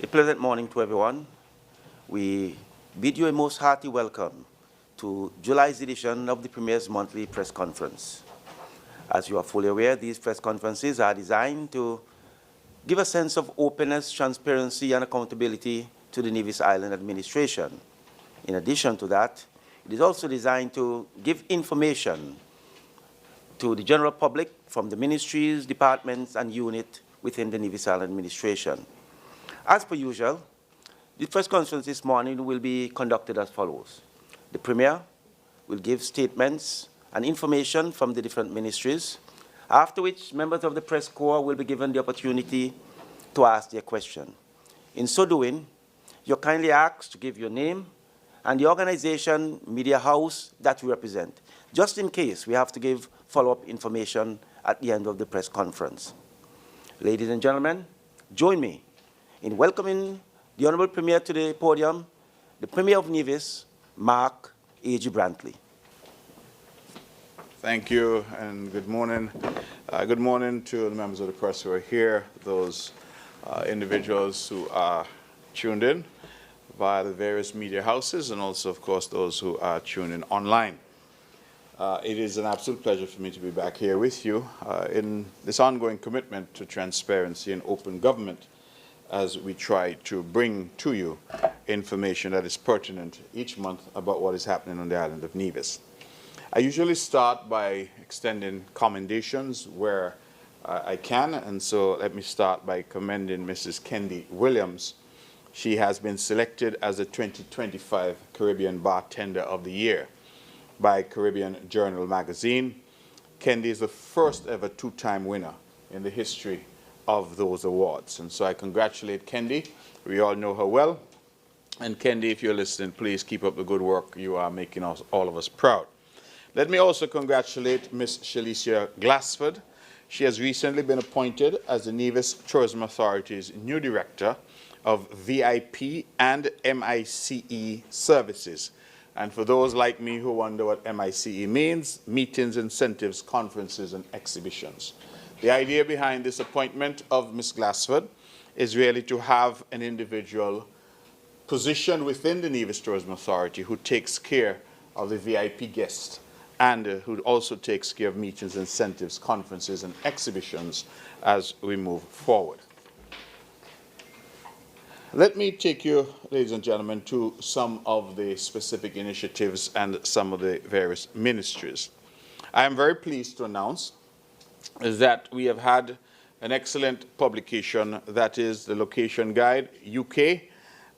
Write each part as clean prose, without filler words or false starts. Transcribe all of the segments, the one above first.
A pleasant morning to everyone. We bid you a most hearty welcome to July's edition of the Premier's monthly press conference. As you are fully aware, these press conferences are designed to give a sense of openness, transparency, and accountability to the Nevis Island administration. In addition to that, it is also designed to give information to the general public from the ministries, departments, and units within the Nevis Island administration. As per usual, the press conference this morning will be conducted as follows. The Premier will give statements and information from the different ministries, after which members of the press corps will be given the opportunity to ask their question. In so doing, you're kindly asked to give your name and the organization, media house that you represent, just in case we have to give follow-up information at the end of the press conference. Ladies and gentlemen, join me in welcoming the Honourable Premier to the podium, the Premier of Nevis, Mark A.G. Brantley. Thank you, and good morning. Good morning to the members of the press who are here, those individuals who are tuned in via the various media houses, and also, of course, those who are tuned in online. It is an absolute pleasure for me to be back here with you in this ongoing commitment to transparency and open government as we try to bring to you information that is pertinent each month about what is happening on the island of Nevis. I usually start by extending commendations where I can, and so let me start by commending Mrs. Kendi Williams. She has been selected as the 2025 Caribbean Bartender of the Year by Caribbean Journal magazine. Kendi is the first ever two-time winner in the history of those awards. And so I congratulate Kendi. We all know her well. And Kendi, if you're listening, please keep up the good work. You are making us, all of us proud. Let me also congratulate Ms. Shalicia Glassford. She has recently been appointed as the Nevis Tourism Authority's new Director of VIP and MICE services. And for those like me who wonder what MICE means, meetings, incentives, conferences, and exhibitions. The idea behind this appointment of Ms. Glassford is really to have an individual positioned within the Nevis Tourism Authority who takes care of the VIP guests and who also takes care of meetings, incentives, conferences, and exhibitions as we move forward. Let me take you, ladies and gentlemen, to some of the specific initiatives and some of the various ministries. I am very pleased to announce that we have had an excellent publication, that is the Location Guide UK,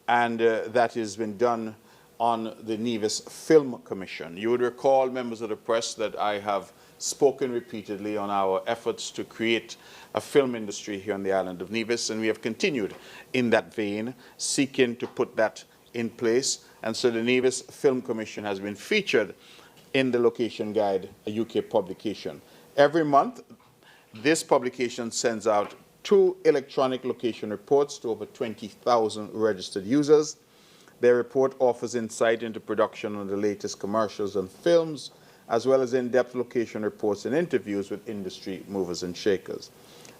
and that has been done on the Nevis Film Commission. You would recall, members of the press, that I have spoken repeatedly on our efforts to create a film industry here on the island of Nevis, and we have continued in that vein, seeking to put that in place. And so the Nevis Film Commission has been featured in the Location Guide, a UK publication. Every month, this publication sends out 2 electronic location reports to over 20,000 registered users. Their report offers insight into production on the latest commercials and films, as well as in-depth location reports and interviews with industry movers and shakers.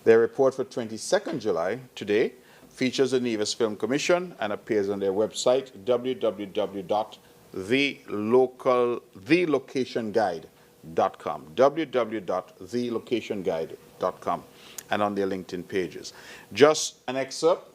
Their report for 22nd July, today, features the Nevis Film Commission and appears on their website, www.thelocationguide.com, www.thelocationguide.com, and on their LinkedIn pages. Just an excerpt.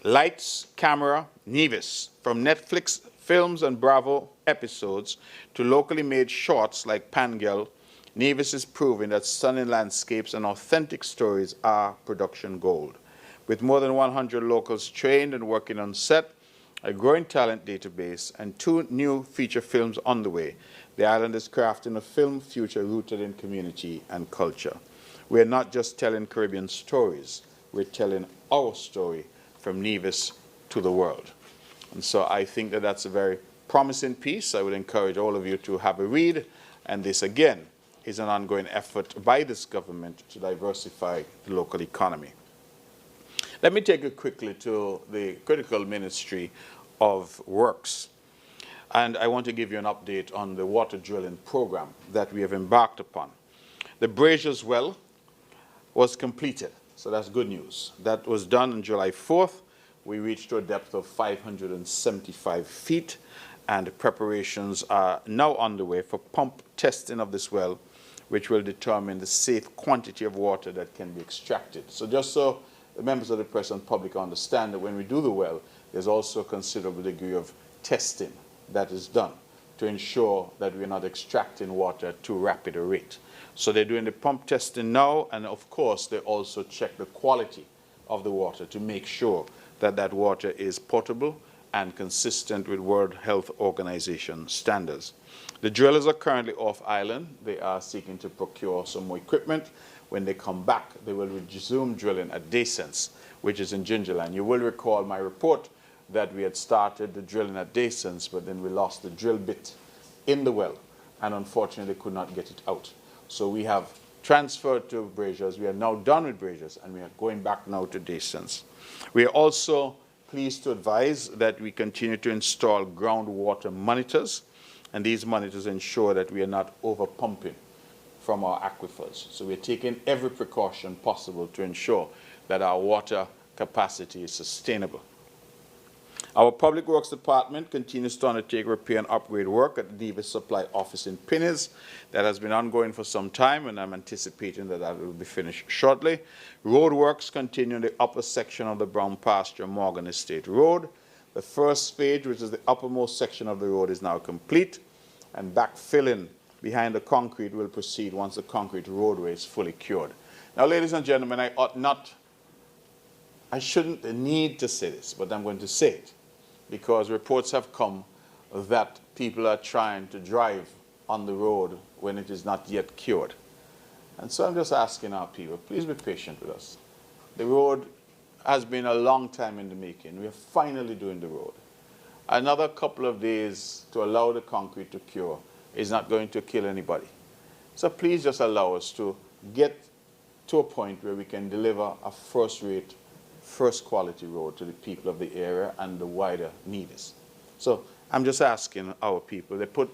Lights, Camera, Nevis, from Netflix films and Bravo episodes to locally made shorts like Pangel, Nevis is proving that stunning landscapes and authentic stories are production gold. With more than 100 locals trained and working on set, a growing talent database, and 2 new feature films on the way, the island is crafting a film future rooted in community and culture. We're not just telling Caribbean stories, we're telling our story from Nevis to the world. And so I think that that's a very promising piece. I would encourage all of you to have a read, and this again is an ongoing effort by this government to diversify the local economy. Let me take you quickly to the critical Ministry of Works. And I want to give you an update on the water drilling program that we have embarked upon. The Braziers Well was completed, so that's good news. That was done on July 4th we reached to a depth of 575 feet, and preparations are now underway for pump testing of this well, which will determine the safe quantity of water that can be extracted. So just so the members of the press and public understand that when we do the well, there's also a considerable degree of testing that is done to ensure that we're not extracting water at too rapid a rate. So they're doing the pump testing now, and of course they also check the quality of the water to make sure that that water is potable and consistent with World Health Organization standards. The drillers are currently off island. They are seeking to procure some more equipment. When they come back, they will resume drilling at Descents, which is in Gingerland. You will recall my report that we had started the drilling at Descents, but then we lost the drill bit in the well, and unfortunately could not get it out. So we have transferred to Braziers. We are now done with Braziers, and we are going back now to Descents. We are also pleased to advise that we continue to install groundwater monitors, and these monitors ensure that we are not over pumping from our aquifers. So we're taking every precaution possible to ensure that our water capacity is sustainable. Our Public Works Department continues to undertake repair and upgrade work at the Nevis Supply Office in Pinnis. That has been ongoing for some time, and I'm anticipating that that will be finished shortly. Road works continue in the upper section of the Brown Pasture Morgan Estate Road. The first phase, which is the uppermost section of the road, is now complete, and backfilling behind the concrete will proceed once the concrete roadway is fully cured. Now, ladies and gentlemen, I shouldn't need to say this, but I'm going to say it, because reports have come that people are trying to drive on the road when it is not yet cured. And so I'm just asking our people, please be patient with us. The road has been a long time in the making. We are finally doing the road. Another couple of days to allow the concrete to cure is not going to kill anybody. So please just allow us to get to a point where we can deliver a first-rate, first-quality road to the people of the area and the wider Nevis. So I'm just asking our people. They put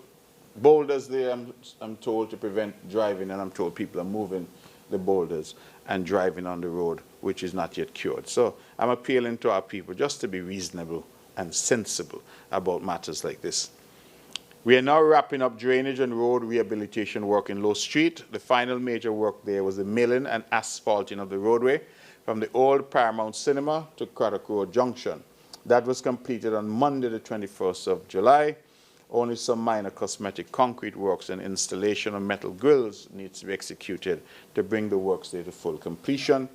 boulders there, I'm told, to prevent driving, and I'm told people are moving the boulders and driving on the road, which is not yet cured. So I'm appealing to our people just to be reasonable and sensible about matters like this. We are now wrapping up drainage and road rehabilitation work in Low Street. The final major work there was the milling and asphalting of the roadway from the old Paramount Cinema to Craddock Road Junction. That was completed on Monday, the 21st of July. Only some minor cosmetic concrete works and installation of metal grills needs to be executed to bring the works there to full completion.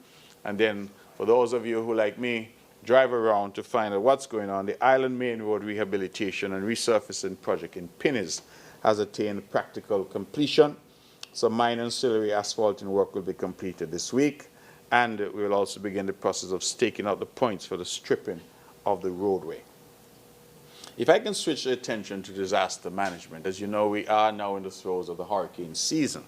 And then, for those of you who, like me, drive around to find out what's going on, the Island Main Road Rehabilitation and Resurfacing Project in Pinnis has attained practical completion. Some minor ancillary asphalting work will be completed this week, and we will also begin the process of staking out the points for the stripping of the roadway. If I can switch the attention to disaster management, as you know, we are now in the throes of the hurricane season.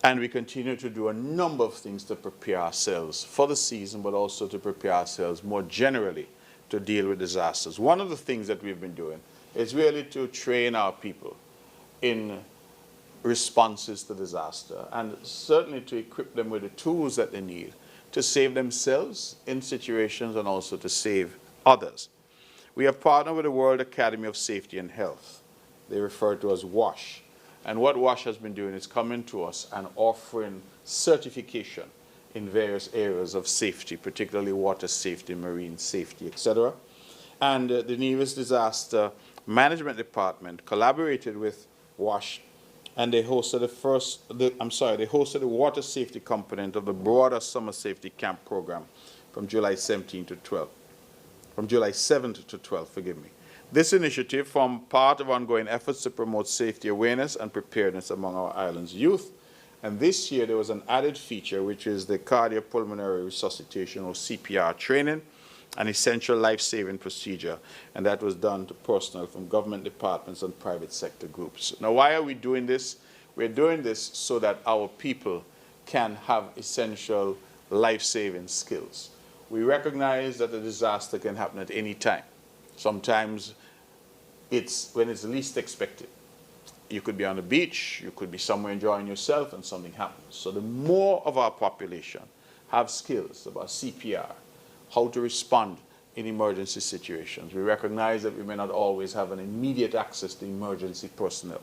And we continue to do a number of things to prepare ourselves for the season, but also to prepare ourselves more generally to deal with disasters. One of the things that we've been doing is really to train our people in responses to disaster, and certainly to equip them with the tools that they need to save themselves in situations and also to save others. We have partnered with the World Academy of Safety and Health. They refer to as WASH. And what WASH has been doing is coming to us and offering certification in various areas of safety, particularly water safety, marine safety, etc. And the Nevis Disaster Management Department collaborated with WASH, and they hosted the water safety component of the broader summer safety camp program from July 7th to 12th, forgive me. This initiative formed part of ongoing efforts to promote safety awareness and preparedness among our island's youth. And this year there was an added feature, which is the cardiopulmonary resuscitation, or CPR training, an essential life-saving procedure, and that was done to personnel from government departments and private sector groups. Now, why are we doing this? We're doing this so that our people can have essential life-saving skills. We recognize that a disaster can happen at any time. Sometimes it's when it's least expected. You could be on the beach, you could be somewhere enjoying yourself, and something happens. So the more of our population have skills about CPR, how to respond in emergency situations. We recognize that we may not always have an immediate access to emergency personnel.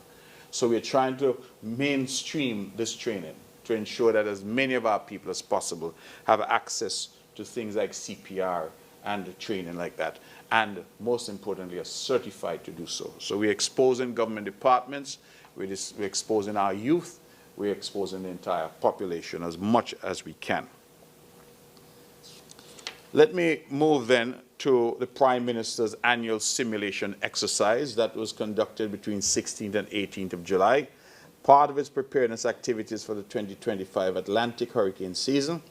So we're trying to mainstream this training to ensure that as many of our people as possible have access to things like CPR and training like that, and most importantly, are certified to do so. So we're exposing government departments, we're exposing our youth, we're exposing the entire population as much as we can. Let me move then to the Prime Minister's annual simulation exercise that was conducted between 16th and 18th of July. Part of its preparedness activities for the 2025 Atlantic hurricane season,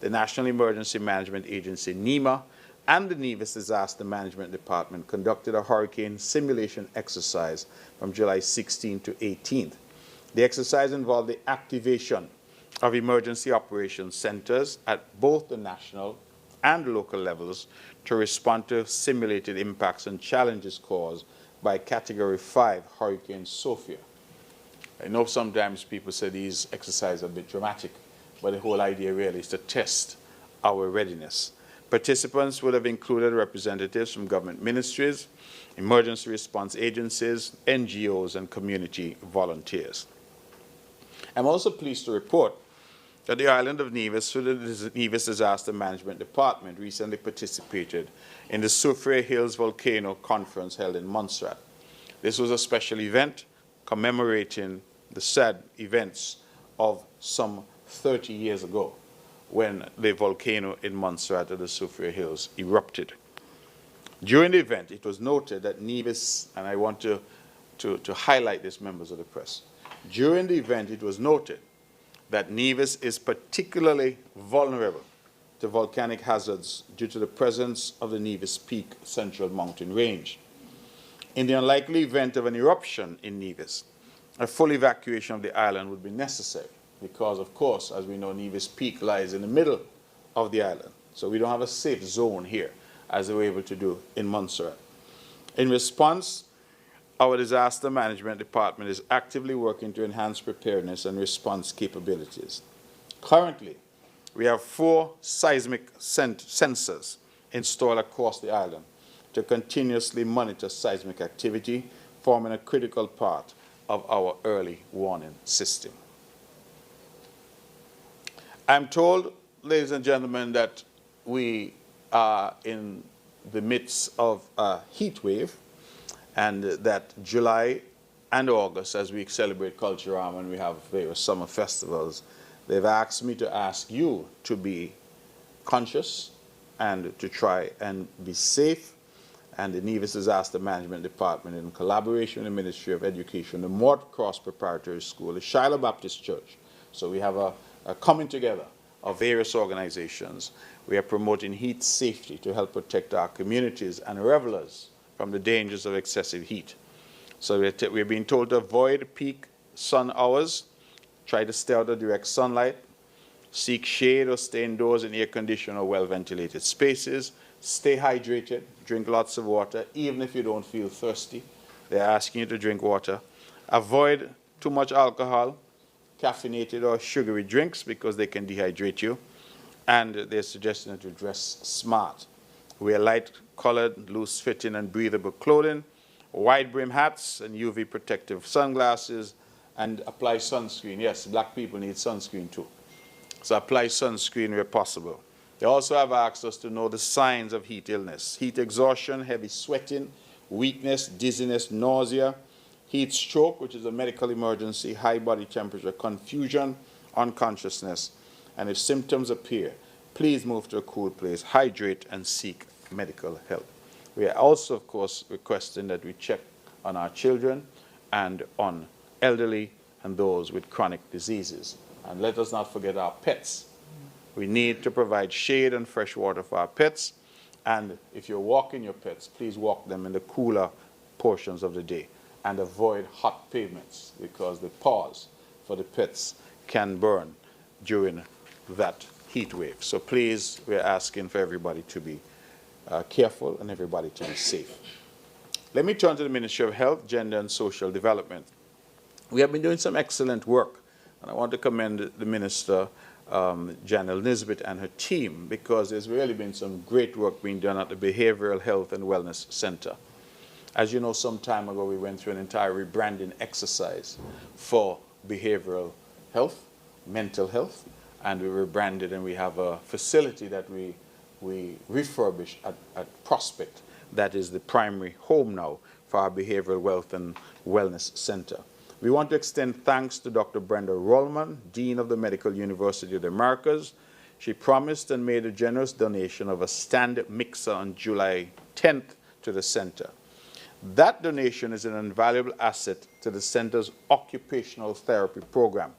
the National Emergency Management Agency, NEMA, and the Nevis Disaster Management Department conducted a hurricane simulation exercise from July 16th to 18th. The exercise involved the activation of emergency operations centers at both the national and local levels to respond to simulated impacts and challenges caused by Category 5 Hurricane Sophia. I know sometimes people say these exercises are a bit dramatic, but the whole idea really is to test our readiness. Participants would have included representatives from government ministries, emergency response agencies, NGOs, and community volunteers. I'm also pleased to report that the island of Nevis, through the Nevis Disaster Management Department, recently participated in the Sophia Hills Volcano Conference held in Montserrat. This was a special event commemorating the sad events of some 30 years ago when the volcano in Montserrat at the Sophia Hills erupted. During the event, it was noted that Nevis, and I want to highlight this, members of the press, during the event it was noted that Nevis is particularly vulnerable to volcanic hazards due to the presence of the Nevis Peak Central Mountain Range. In the unlikely event of an eruption in Nevis, a full evacuation of the island would be necessary because, of course, as we know, Nevis Peak lies in the middle of the island. So we don't have a safe zone here, as they were able to do in Montserrat. In response, our disaster management department is actively working to enhance preparedness and response capabilities. Currently, we have 4 seismic sensors installed across the island to continuously monitor seismic activity, forming a critical part of our early warning system. I'm told, ladies and gentlemen, that we are in the midst of a heat wave, and that July and August, as we celebrate Cultural and we have various summer festivals, they've asked me to ask you to be conscious and to try and be safe. And the Nevis Disaster Management Department, in collaboration with the Ministry of Education, the Mort Cross Preparatory School, the Shiloh Baptist Church. So we have a coming together of various organizations. We are promoting heat safety to help protect our communities and revelers from the dangers of excessive heat. So we're being told to avoid peak sun hours, try to stay out of direct sunlight, seek shade or stay indoors in air-conditioned or well-ventilated spaces, stay hydrated, drink lots of water, even if you don't feel thirsty. They're asking you to drink water. Avoid too much alcohol, caffeinated or sugary drinks because they can dehydrate you. And they're suggesting that you dress smart. Wear light-colored, loose-fitting, and breathable clothing, wide-brim hats, and UV protective sunglasses, and apply sunscreen. Yes, black people need sunscreen too. So apply sunscreen where possible. They also have asked us to know the signs of heat illness: heat exhaustion, heavy sweating, weakness, dizziness, nausea, heat stroke, which is a medical emergency, high body temperature, confusion, unconsciousness. And if symptoms appear, please move to a cool place, hydrate, and seek medical help. We are also, of course, requesting that we check on our children and on elderly and those with chronic diseases. And let us not forget our pets. We need to provide shade and fresh water for our pets. And if you're walking your pets, please walk them in the cooler portions of the day and avoid hot pavements because the paws for the pets can burn during that heat wave. So please, we're asking for everybody to be careful and everybody to be safe. Let me turn to the Ministry of Health, Gender and Social Development. We have been doing some excellent work, and I want to commend the Minister Janelle Nisbet and her team, because there's really been some great work being done at the Behavioral Health and Wellness Center. As you know, some time ago, we went through an entire rebranding exercise for behavioral health, mental health, and we rebranded, and we have a facility that we refurbished at Prospect that is the primary home now for our Behavioral Health and Wellness Center. We want to extend thanks to Dr. Brenda Rollman, Dean of the Medical University of the Americas. She promised and made a generous donation of a stand mixer on July 10th to the center. That donation is an invaluable asset to the center's occupational therapy program.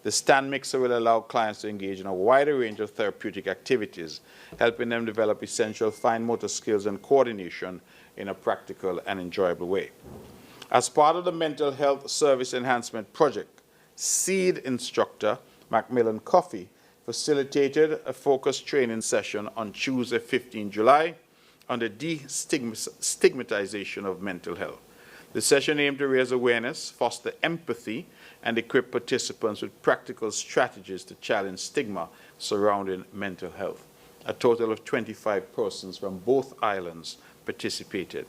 The stand mixer will allow clients to engage in a wider range of therapeutic activities, helping them develop essential fine motor skills and coordination in a practical and enjoyable way. As part of the Mental Health Service Enhancement Project, SEED instructor Macmillan Coffey facilitated a focused training session on Tuesday, 15 July, on the destigmatization of mental health. The session aimed to raise awareness, foster empathy, and equip participants with practical strategies to challenge stigma surrounding mental health. A total of 25 persons from both islands participated.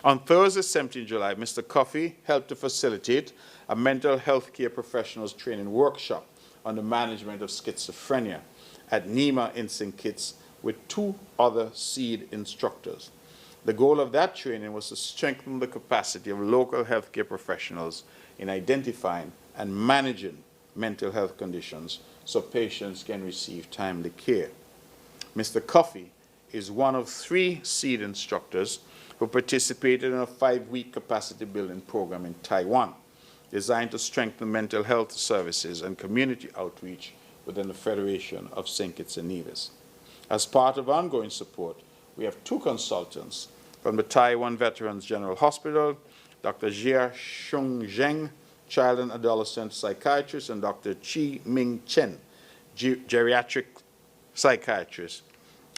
On Thursday, 17 July, Mr. Coffey helped to facilitate a mental health care professionals training workshop on the management of schizophrenia at NEMA in St. Kitts with 2 other SEED instructors. The goal of that training was to strengthen the capacity of local healthcare professionals in identifying and managing mental health conditions so patients can receive timely care. Mr. Coffey is one of 3 SEED instructors who participated in a 5-week capacity building program in Taiwan, designed to strengthen mental health services and community outreach within the Federation of St. Kitts and Nevis. As part of ongoing support, we have 2 consultants from the Taiwan Veterans General Hospital, Dr. Jia Shung Zheng, child and adolescent psychiatrist, and Dr. Chi Ming Chen, geriatric psychiatrist.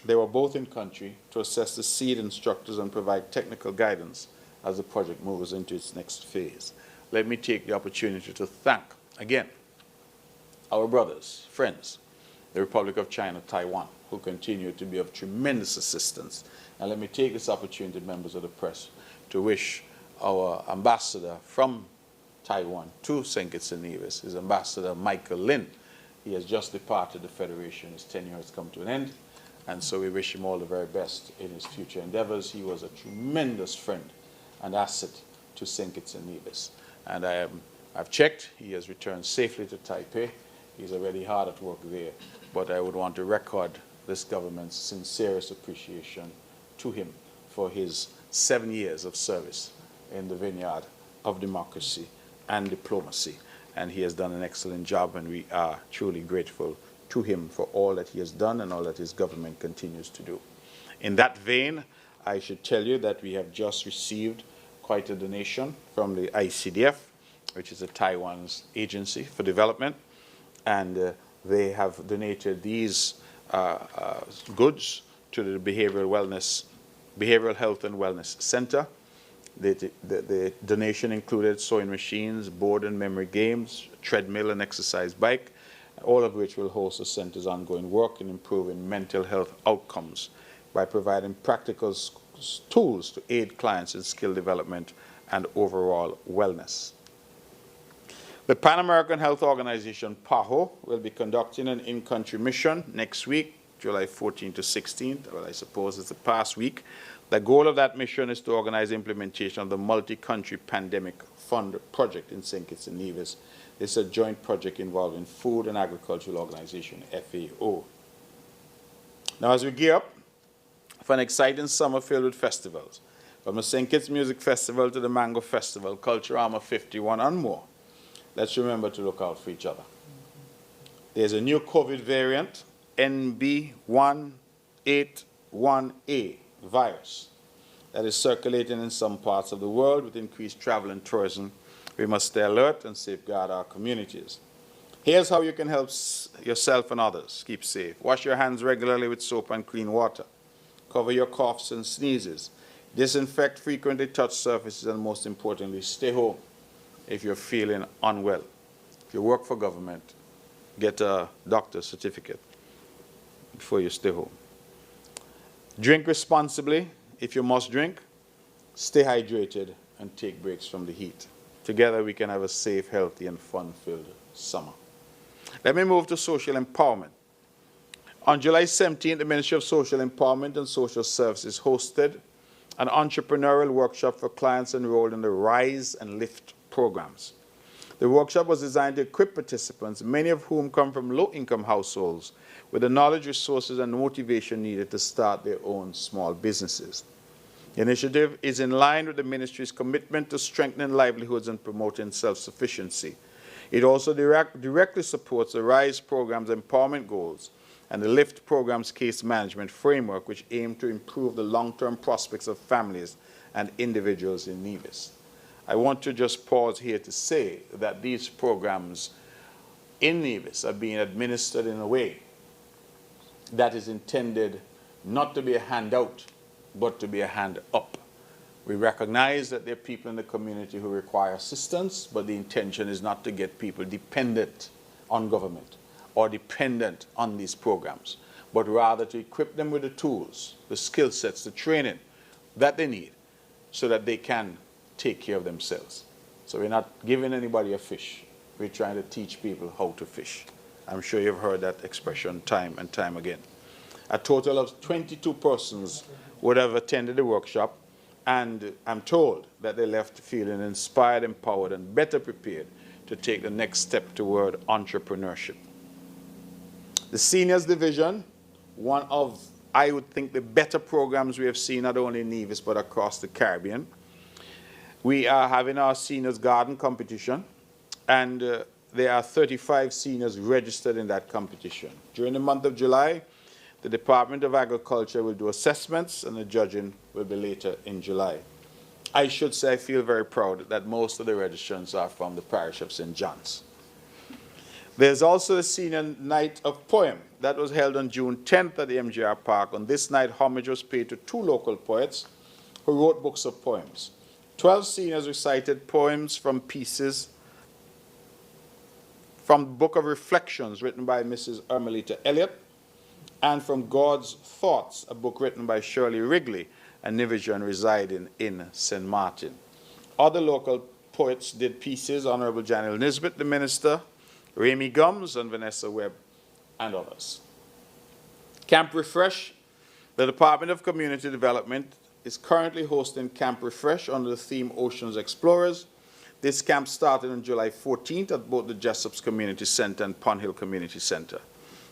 They were both in country to assess the SEED instructors and provide technical guidance as the project moves into its next phase. Let me take the opportunity to thank, again, our brothers, friends, the Republic of China, Taiwan, who continue to be of tremendous assistance. And let me take this opportunity, members of the press, to wish our ambassador from Taiwan to St. Kitts and Nevis, his ambassador Michael Lin. He has just departed the Federation. His tenure has come to an end. And so we wish him all the very best in his future endeavors. He was a tremendous friend and asset to St. Kitts and Nevis. And I've checked. He has returned safely to Taipei. He's already hard at work there. But I would want to record this government's sincerest appreciation to him for his 7 years of service in the vineyard of democracy and diplomacy. And he has done an excellent job, and we are truly grateful to him for all that he has done and all that his government continues to do. In that vein, I should tell you that we have just received quite a donation from the ICDF, which is a Taiwan's agency for development, and they have donated these goods to the Behavioral Health and Wellness Center. The donation included sewing machines, board and memory games, treadmill and exercise bike, all of which will host the center's ongoing work in improving mental health outcomes by providing practical tools to aid clients in skill development and overall wellness. The Pan American Health Organization, PAHO, will be conducting an in-country mission next week, July 14th to 16th, well, I suppose it's the past week. The goal of that mission is to organize implementation of the multi-country pandemic fund project in St. Kitts and Nevis. It's a joint project involving Food and Agricultural Organization, FAO. Now, as we gear up for an exciting summer filled with festivals, from the St. Kitts Music Festival to the Mango Festival, Culturama 51 and more, let's remember to look out for each other. There's a new COVID variant, NB181A virus, that is circulating in some parts of the world with increased travel and tourism. We must stay alert and safeguard our communities. Here's how you can help yourself and others keep safe. Wash your hands regularly with soap and clean water. Cover your coughs and sneezes. Disinfect frequently touched surfaces, and most importantly, stay home if you're feeling unwell. If you work for government, get a doctor's certificate before you stay home. Drink responsibly if you must drink. Stay hydrated and take breaks from the heat. Together we can have a safe, healthy, and fun-filled summer. Let me move to social empowerment. On July 17th, the Ministry of Social Empowerment and Social Services hosted an entrepreneurial workshop for clients enrolled in the Rise and Lift programs. The workshop was designed to equip participants, many of whom come from low-income households, with the knowledge, resources, and motivation needed to start their own small businesses. The initiative is in line with the ministry's commitment to strengthening livelihoods and promoting self-sufficiency. It also directly supports the RISE program's empowerment goals and the LIFT program's case management framework, which aim to improve the long-term prospects of families and individuals in Nevis. I want to just pause here to say that these programs in Nevis are being administered in a way that is intended not to be a handout, but to be a hand up. We recognize that there are people in the community who require assistance, but the intention is not to get people dependent on government or dependent on these programs, but rather to equip them with the tools, the skill sets, the training that they need so that they can take care of themselves. So we're not giving anybody a fish. We're trying to teach people how to fish. I'm sure you've heard that expression time and time again. A total of 22 persons would have attended the workshop, and I'm told that they left feeling inspired, empowered, and better prepared to take the next step toward entrepreneurship. The Seniors Division, one of, I would think, the better programs we have seen not only in Nevis but across the Caribbean. We are having our Seniors Garden competition, and there are 35 seniors registered in that competition. During the month of July, the Department of Agriculture will do assessments, and the judging will be later in July. I should say I feel very proud that most of the registrants are from the parish of St. John's. There's also a Senior Night of Poem that was held on June 10th at the MGR Park. On this night, homage was paid to 2 local poets who wrote books of poems. 12 seniors recited poems from pieces from the Book of Reflections written by Mrs. Ermelita Elliott, and from God's Thoughts, a book written by Shirley Wrigley, a Nevisian residing in St. Martin. Other local poets did pieces: Honorable Janelle Nisbet, the minister, Remy Gums, and Vanessa Webb, and others. Camp Refresh, the Department of Community Development, is currently hosting Camp Refresh under the theme Oceans Explorers. This camp started on July 14th at both the Jessops Community Center and Pond Hill Community Center.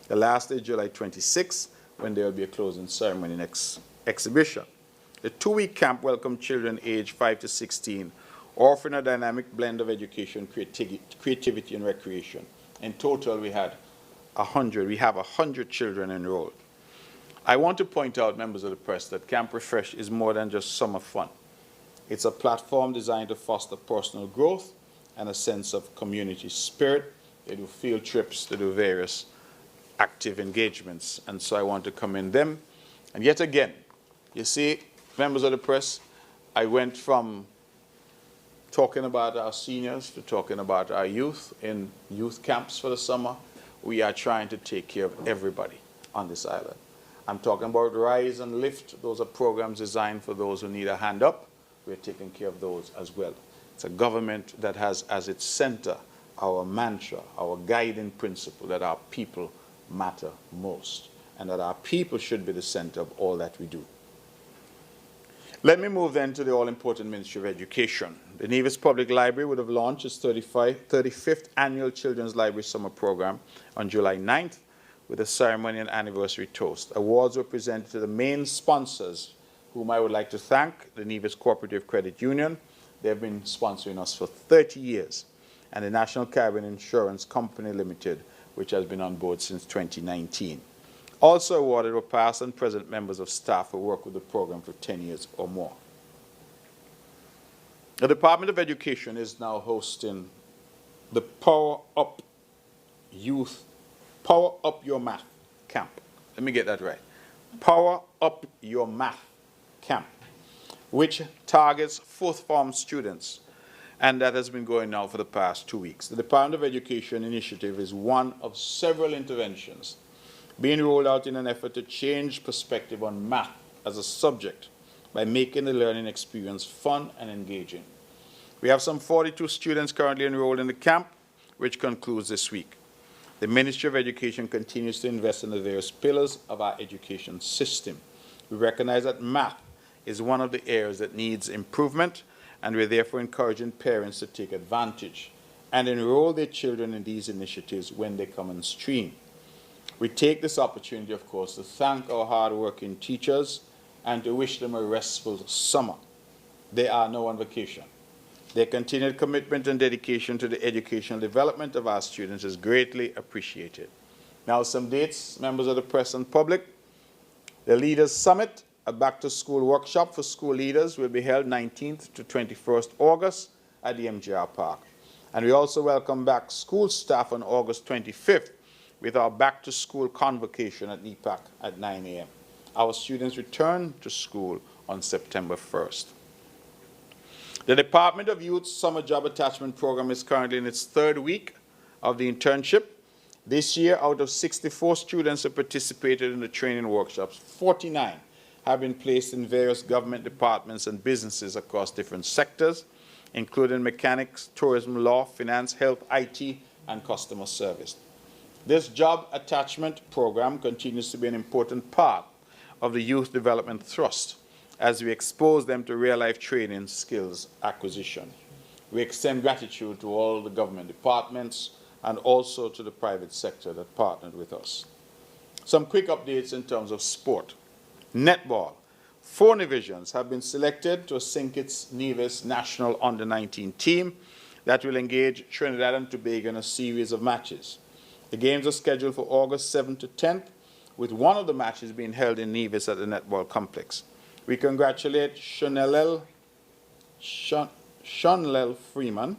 The last day, July 26th, when there will be a closing ceremony and exhibition. The 2-week camp welcomed children aged 5 to 16, offering a dynamic blend of education, creativity, and recreation. In total, we have 100 children enrolled. I want to point out, members of the press, that Camp Refresh is more than just summer fun. It's a platform designed to foster personal growth and a sense of community spirit. They do field trips, they do various active engagements, and so I want to commend them. And yet again, you see, members of the press, I went from talking about our seniors to talking about our youth in youth camps for the summer. We are trying to take care of everybody on this island. I'm talking about Rise and Lift. Those are programs designed for those who need a hand up. We're taking care of those as well. It's a government that has as its center our mantra, our guiding principle that our people matter most, and that our people should be the center of all that we do. Let me move then to the all-important Ministry of Education. The Nevis Public Library would have launched its 35th Annual Children's Library Summer Program on July 9th with a ceremony and anniversary toast. Awards were presented to the main sponsors, whom I would like to thank: the Nevis Cooperative Credit Union. They have been sponsoring us for 30 years. And the National Caribbean Insurance Company Limited, which has been on board since 2019. Also awarded were past and present members of staff who worked with the program for 10 years or more. The Department of Education is now hosting the Power Up Your Math Camp. Let me get that right. Power Up Your Math Camp, which targets 4th form students and that has been going now for the past 2 weeks. The Department of Education initiative is one of several interventions being rolled out in an effort to change perspective on math as a subject by making the learning experience fun and engaging. We have some 42 students currently enrolled in the camp, which concludes this week. The Ministry of Education continues to invest in the various pillars of our education system. We recognize that math is one of the areas that needs improvement, and we're therefore encouraging parents to take advantage and enroll their children in these initiatives when they come on stream. We take this opportunity, of course, to thank our hard-working teachers and to wish them a restful summer. They are now on vacation. Their continued commitment and dedication to the educational development of our students is greatly appreciated. Now some dates, members of the press and public. The Leaders Summit, a back-to-school workshop for school leaders, will be held 19th to 21st August at the MJR Park. And we also welcome back school staff on August 25th with our back-to-school convocation at NEPAC at 9 a.m. Our students return to school on September 1st. The Department of Youth's Summer Job Attachment Program is currently in its third week of the internship. This year, out of 64 students who participated in the training workshops, 49 have been placed in various government departments and businesses across different sectors, including mechanics, tourism, law, finance, health, IT, and customer service. This job attachment program continues to be an important part of the youth development thrust as we expose them to real-life training skills acquisition. We extend gratitude to all the government departments and also to the private sector that partnered with us. Some quick updates in terms of sport. Netball. 4 divisions have been selected to St. Kitts Nevis National Under-19 team that will engage Trinidad and Tobago in a series of matches. The games are scheduled for August 7th to 10th, with one of the matches being held in Nevis at the netball complex. We congratulate Shonelel Freeman,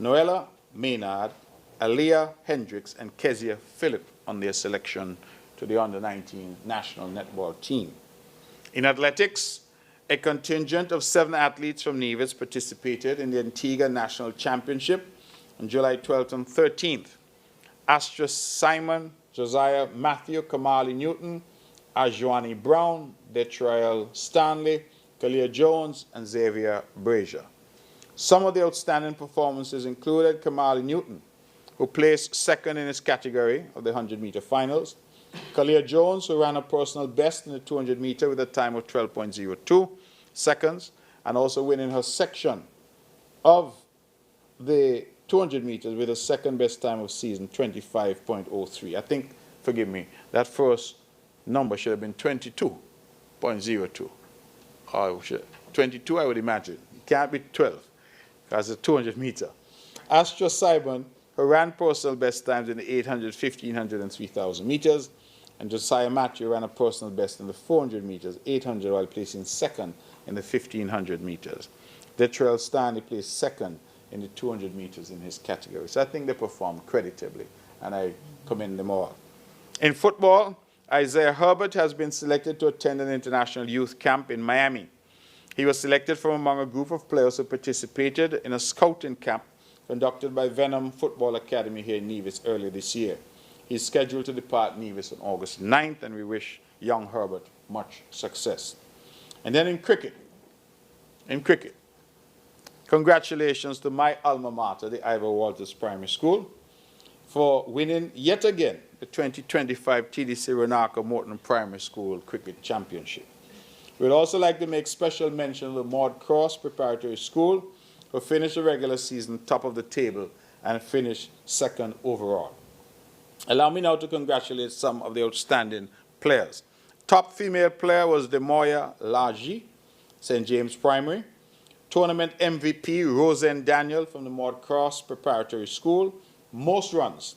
Noella Maynard, Aliyah Hendricks, and Kezia Phillip on their selection to the Under-19 National Netball team. In athletics, a contingent of 7 athletes from Nevis participated in the Antigua National Championship on July 12th and 13th. Astra Simon, Josiah Matthew, Kamali Newton, Ajwani Brown, Detriel Stanley, Kalia Jones, and Xavier Brazier. Some of the outstanding performances included Kamali Newton, who placed second in his category of the 100-meter finals, Kalia Jones, who ran a personal best in the 200-meter with a time of 12.02 seconds, and also winning her section of the 200 meters with a second best time of season, 25.03. I think, forgive me, that first number should have been 22.02. Or 22, I would imagine. It can't be 12, because it's a 200 meter. Astra Simon, who ran personal best times in the 800, 1500, and 3000 meters. And Josiah Matthew ran a personal best in the 400 meters, 800, while placing second in the 1500 meters. Detriel Stanley placed second in the 200 meters in his category. So I think they performed creditably, and I commend them all. In football, Isaiah Herbert has been selected to attend an international youth camp in Miami. He was selected from among a group of players who participated in a scouting camp conducted by Venom Football Academy here in Nevis earlier this year. He's scheduled to depart Nevis on August 9th, and we wish young Herbert much success. And then in cricket, congratulations to my alma mater, the Ivor Walters Primary School, for winning yet again the 2025 TDC Renarca Morton Primary School Cricket Championship. We'd also like to make special mention of the Maud Cross Preparatory School, who finished the regular season top of the table and finished second overall. Allow me now to congratulate some of the outstanding players. Top female player was Demoya Laji, St. James Primary. Tournament MVP, Roseanne Daniel from the Maud Cross Preparatory School. Most runs,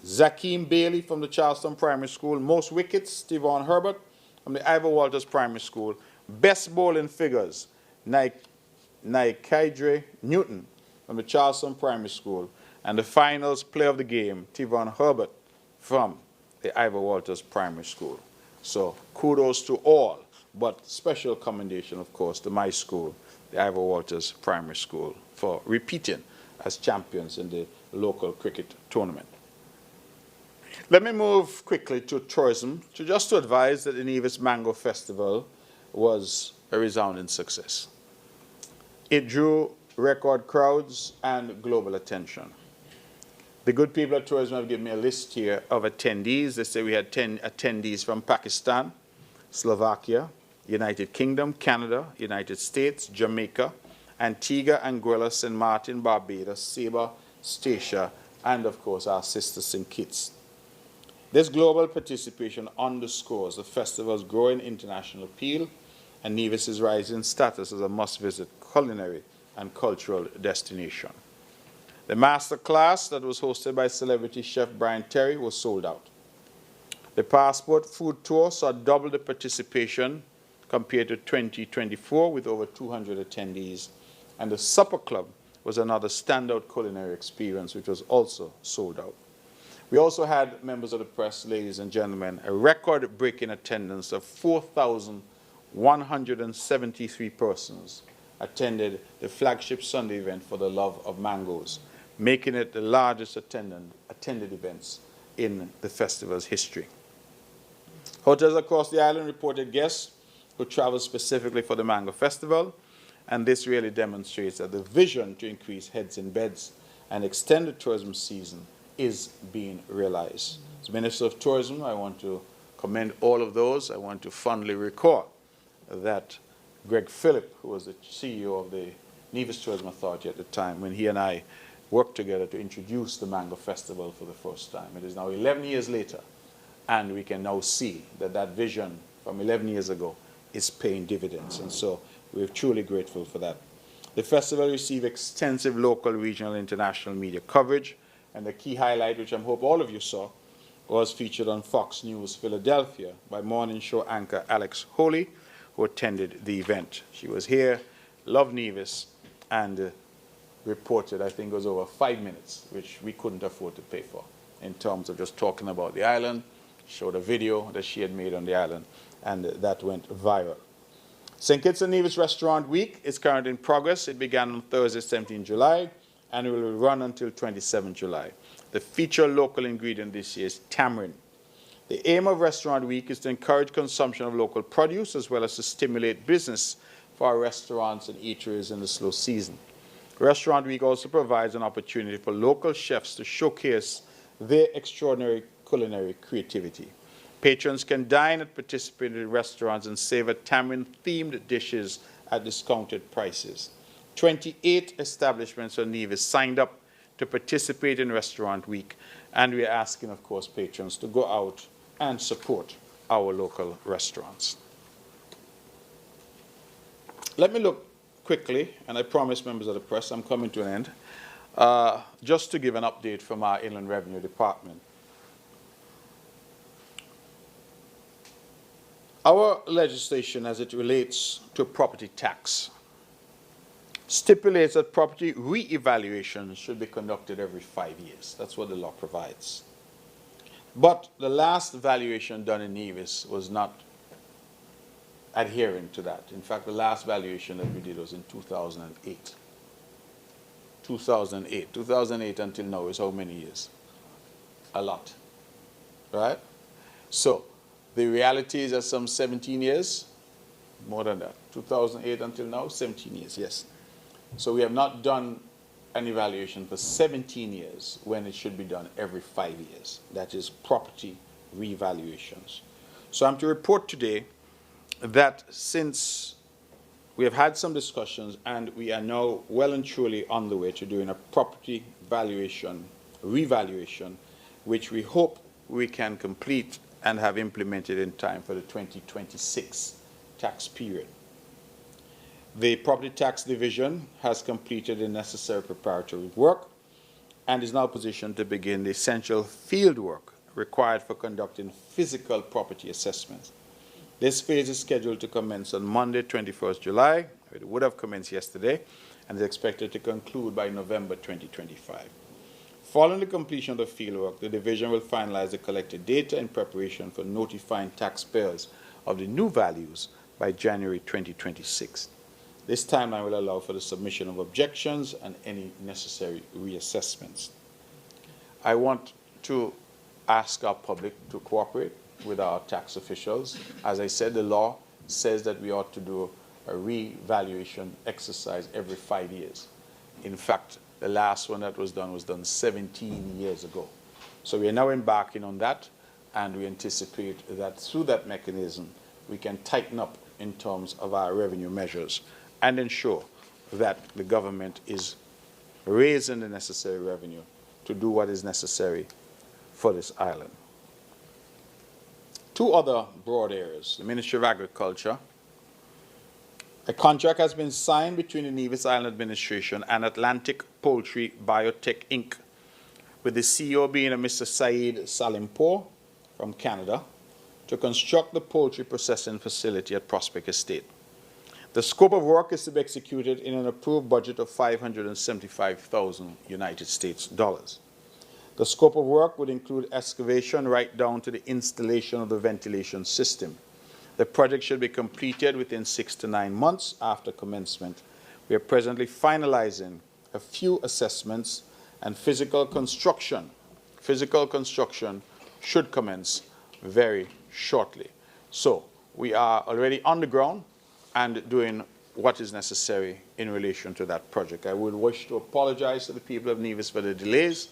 Zakeem Bailey from the Charleston Primary School. Most wickets, Stevon Herbert from the Ivor Walters Primary School. Best bowling figures, Naikaidre Newton from the Charleston Primary School. And the finals player of the game, Tivon Herbert from the Ivor Walters Primary School. So kudos to all, but special commendation, of course, to my school, the Ivor Walters Primary School. for repeating as champions in the local cricket tournament. Let me move quickly to tourism, just to advise that the Nevis Mango Festival was a resounding success. It drew record crowds and global attention. The good people at tourism have given me a list here of attendees. They say we had 10 attendees from Pakistan, Slovakia, United Kingdom, Canada, United States, Jamaica, Antigua, Anguilla, St. Martin, Barbados, Saba, Statia, and of course our sister St. Kitts. This global participation underscores the festival's growing international appeal and Nevis's rising status as a must-visit culinary and cultural destination. The master class that was hosted by celebrity chef Brian Terry was sold out. The passport food tour saw double the participation compared to 2024 with over 200 attendees. And the supper club was another standout culinary experience which was also sold out. We also had, members of the press, ladies and gentlemen, a record-breaking attendance of 4,173 persons attended the flagship Sunday event for the love of mangoes, making it the largest attended events in the festival's history. Hotels across the island reported guests who traveled specifically for the Mango Festival, and this really demonstrates that the vision to increase heads in beds and extend the tourism season is being realized. As Minister of Tourism, I want to commend all of those. I want to fondly recall that Greg Phillip, who was the CEO of the Nevis Tourism Authority at the time, when he and I worked together to introduce the Mango Festival for the first time. It is now 11 years later, and we can now see that that vision from 11 years ago is paying dividends, and so we're truly grateful for that. The festival received extensive local, regional, and international media coverage, and the key highlight, which I hope all of you saw, was featured on Fox News Philadelphia by morning show anchor Alex Holy, who attended the event. She was here, loved Nevis, and reported, I think it was over 5 minutes, which we couldn't afford to pay for, in terms of just talking about the island, showed a video that she had made on the island, and that went viral. St. Kitts and Nevis Restaurant Week is currently in progress. It began on Thursday, 17 July, and it will run until 27 July. The featured local ingredient this year is tamarind. The aim of Restaurant Week is to encourage consumption of local produce as well as to stimulate business for our restaurants and eateries in the slow season. Restaurant Week also provides an opportunity for local chefs to showcase their extraordinary culinary creativity. Patrons can dine at participating restaurants and savor tamarind-themed dishes at discounted prices. 28 establishments on Nevis signed up to participate in Restaurant Week, and we are asking, of course, patrons to go out and support our local restaurants. Let me look quickly, and I promise members of the press, I'm coming to an end, just to give an update from our Inland Revenue Department. Our legislation, as it relates to property tax, stipulates that property re-evaluations should be conducted every 5 years. That's what the law provides. But the last valuation done in Nevis was not adhering to that. In fact, the last valuation that we did was in 2008. 2008 until now is how many years? A lot, right? So the reality is that some 17 years, more than that. 2008 until now, 17 years, yes. So we have not done an evaluation for 17 years when it should be done every 5 years. That is property revaluations. So I'm to report today that since we have had some discussions and we are now well and truly on the way to doing a property valuation, revaluation, which we hope we can complete and have implemented in time for the 2026 tax period. The Property Tax Division has completed the necessary preparatory work and is now positioned to begin the essential field work required for conducting physical property assessments. This phase is scheduled to commence on Monday, 21st July. It would have commenced yesterday and is expected to conclude by November 2025. Following the completion of the fieldwork, the division will finalize the collected data in preparation for notifying taxpayers of the new values by January 2026. This timeline will allow for the submission of objections and any necessary reassessments. I want to ask our public to cooperate with our tax officials. As I said, the law says that we ought to do a revaluation exercise every 5 years. In fact, the last one that was done 17 years ago. So we are now embarking on that, and we anticipate that through that mechanism, we can tighten up in terms of our revenue measures and ensure that the government is raising the necessary revenue to do what is necessary for this island. Two other broad areas, the Ministry of Agriculture. A contract has been signed between the Nevis Island Administration and Atlantic Poultry Biotech Inc., with the CEO being a Mr. Saeed Salimpour from Canada, to construct the poultry processing facility at Prospect Estate. The scope of work is to be executed in an approved budget of $575,000 United States dollars. The scope of work would include excavation right down to the installation of the ventilation system. The project should be completed within 6 to 9 months after commencement. We are presently finalizing a few assessments, and physical construction should commence very shortly. So we are already on the ground and doing what is necessary in relation to that project. I would wish to apologize to the people of Nevis for the delays,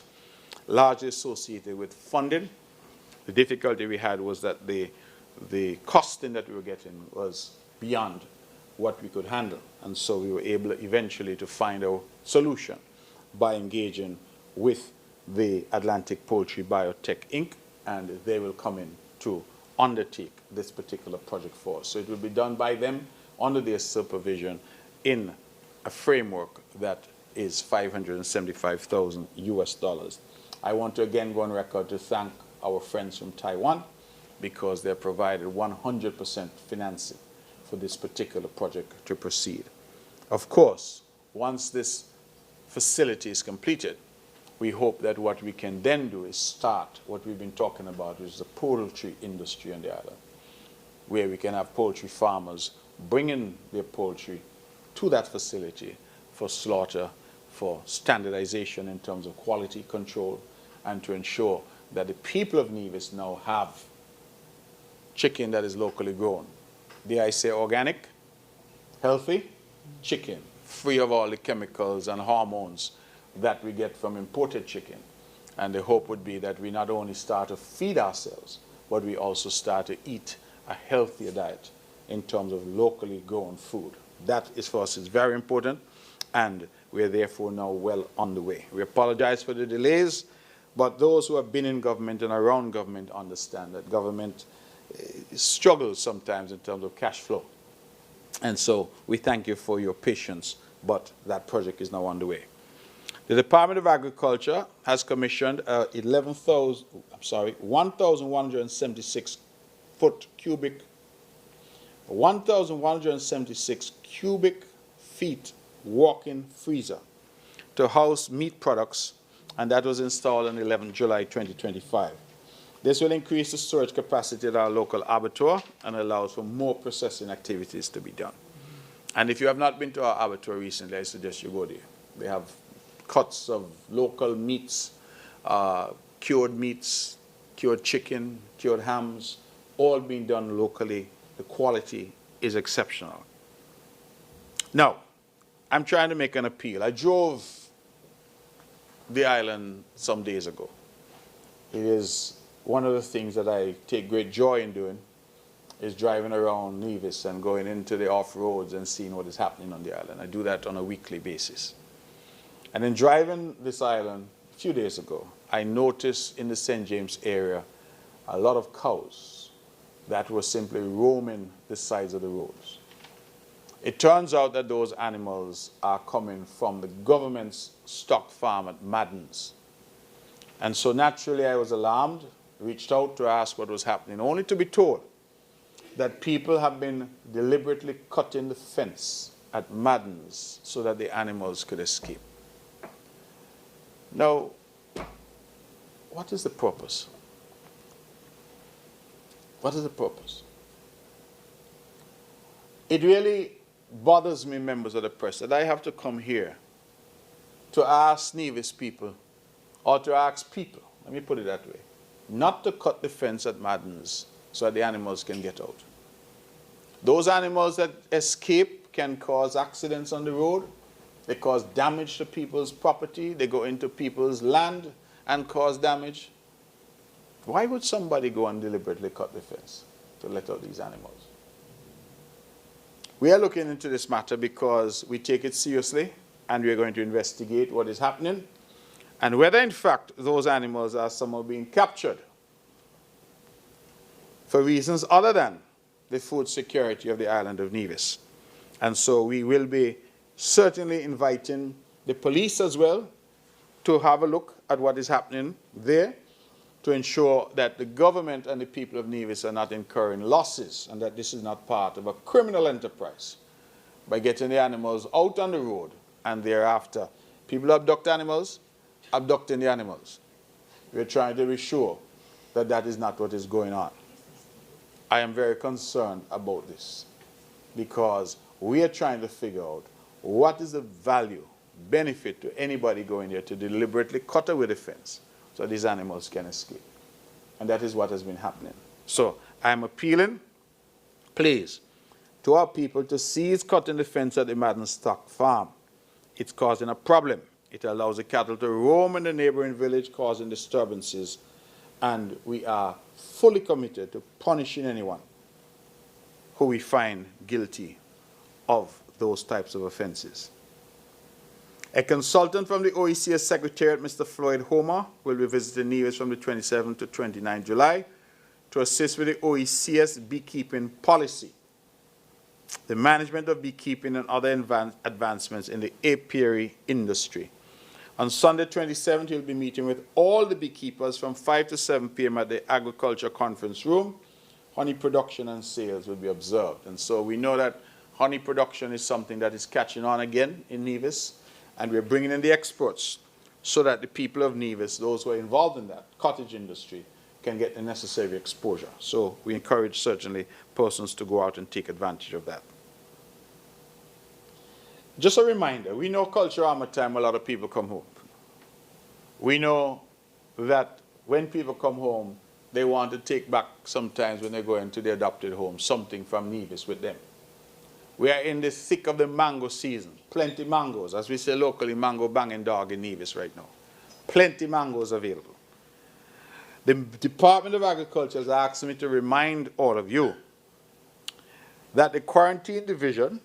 largely associated with funding. The difficulty we had was that the costing that we were getting was beyond what we could handle. And so we were able eventually to find a solution by engaging with the Atlantic Poultry Biotech Inc., and they will come in to undertake this particular project for us. So it will be done by them under their supervision in a framework that is $575,000 US dollars. I want to again go on record to thank our friends from Taiwan, because they provided 100% financing for this particular project to proceed. Of course, once this facility is completed, we hope that what we can then do is start what we've been talking about, which is the poultry industry on the island, where we can have poultry farmers bringing their poultry to that facility for slaughter, for standardization in terms of quality control, and to ensure that the people of Nevis now have chicken that is locally grown. Dare I say organic, healthy chicken, free of all the chemicals and hormones that we get from imported chicken. And the hope would be that we not only start to feed ourselves, but we also start to eat a healthier diet in terms of locally grown food. That is for us is very important, and we are therefore now well on the way. We apologize for the delays, but those who have been in government and around government understand that government struggles sometimes in terms of cash flow. And so we thank you for your patience, but that project is now underway. The Department of Agriculture has commissioned 1,176 cubic feet walk-in freezer to house meat products, and that was installed on 11 July 2025. This will increase the storage capacity at our local abattoir and allows for more processing activities to be done. And if you have not been to our abattoir recently, I suggest you go there. They have cuts of local meats, cured chicken, cured hams, all being done locally. The quality is exceptional. Now, I'm trying to make an appeal. I drove the island some days ago. It is one of the things that I take great joy in doing, is driving around Nevis and going into the off-roads and seeing what is happening on the island. I do that on a weekly basis. And in driving this island a few days ago, I noticed in the St. James area a lot of cows that were simply roaming the sides of the roads. It turns out that those animals are coming from the government's stock farm at Madden's. And so naturally I was alarmed, reached out to ask what was happening, only to be told that people have been deliberately cutting the fence at Madden's so that the animals could escape. Now, what is the purpose? What is the purpose? It really bothers me, members of the press, that I have to come here to ask Nevis people, or to ask people, let me put it that way, not to cut the fence at Maddens so that the animals can get out. Those animals that escape can cause accidents on the road. They cause damage to people's property. They go into people's land and cause damage. Why would somebody go and deliberately cut the fence to let out these animals? We are looking into this matter because we take it seriously, and we are going to investigate what is happening and whether, in fact, those animals are somehow being captured for reasons other than the food security of the island of Nevis. And so we will be certainly inviting the police as well to have a look at what is happening there, to ensure that the government and the people of Nevis are not incurring losses and that this is not part of a criminal enterprise by getting the animals out on the road and thereafter people abduct animals, abducting the animals. We're trying to be sure that that is not what is going on. I am very concerned about this because we are trying to figure out what is the value, benefit to anybody going there to deliberately cut away the fence so these animals can escape. And that is what has been happening. So I am appealing, please, to our people to cease cutting the fence at the Madden Stock Farm. It's causing a problem. It allows the cattle to roam in the neighboring village, causing disturbances. And we are fully committed to punishing anyone who we find guilty of those types of offenses. A consultant from the OECS Secretariat, Mr. Floyd Homer, will be visiting Nevis from the 27th to 29th July to assist with the OECS beekeeping policy, the management of beekeeping and other advancements in the apiary industry. On Sunday 27th, he'll be meeting with all the beekeepers from 5 to 7 p.m. at the Agriculture Conference Room. Honey production and sales will be observed. And so we know that honey production is something that is catching on again in Nevis. And we're bringing in the experts so that the people of Nevis, those who are involved in that cottage industry, can get the necessary exposure. So we encourage certainly persons to go out and take advantage of that. Just a reminder, we know culture armor time, a lot of people come home. We know that when people come home, they want to take back sometimes when they go into their adopted home, something from Nevis with them. We are in the thick of the mango season. Plenty mangoes, as we say locally, mango banging dog in Nevis right now. Plenty mangoes available. The Department of Agriculture has asked me to remind all of you that the quarantine division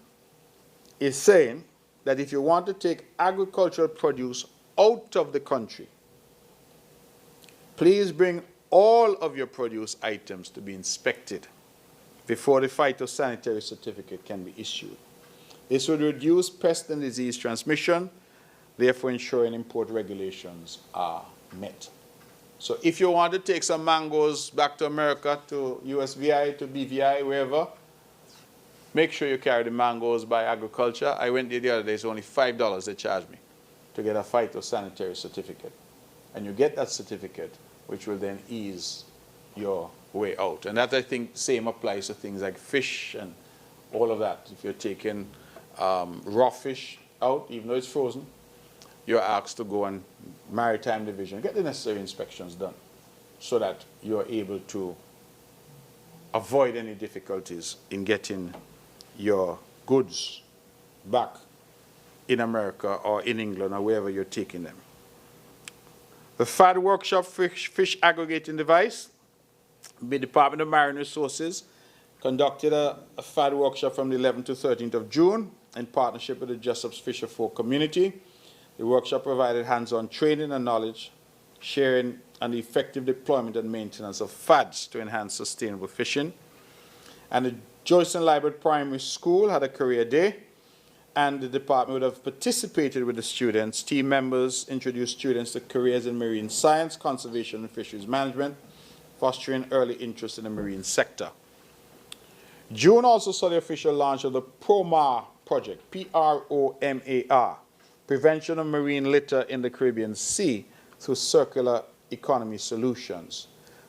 is saying that if you want to take agricultural produce out of the country, please bring all of your produce items to be inspected before the phytosanitary certificate can be issued. This would reduce pest and disease transmission, therefore ensuring import regulations are met. So if you want to take some mangoes back to America, to USVI, to BVI, wherever, make sure you carry the mangoes by agriculture. I went there the other day, it's only $5 they charge me to get a phytosanitary certificate. And you get that certificate, which will then ease your way out. And that, I think, same applies to things like fish and all of that. If you're taking raw fish out, even though it's frozen, you're asked to go and Maritime Division, get the necessary inspections done so that you're able to avoid any difficulties in getting your goods back in America or in England or wherever you're taking them. The FAD workshop, fish aggregating device, the Department of Marine Resources conducted a FAD workshop from the 11th to 13th of June in partnership with the Jessop's Fisher Folk community. The workshop provided hands-on training and knowledge sharing and the effective deployment and maintenance of FADs to enhance sustainable fishing. And the Joyson Library Primary School had a career day, and the department would have participated with the students. Team members introduced students to careers in marine science, conservation, and fisheries management, fostering early interest in the marine sector. June also saw the official launch of the PROMAR project, P-R-O-M-A-R, Prevention of Marine Litter in the Caribbean Sea through Circular Economy Solutions.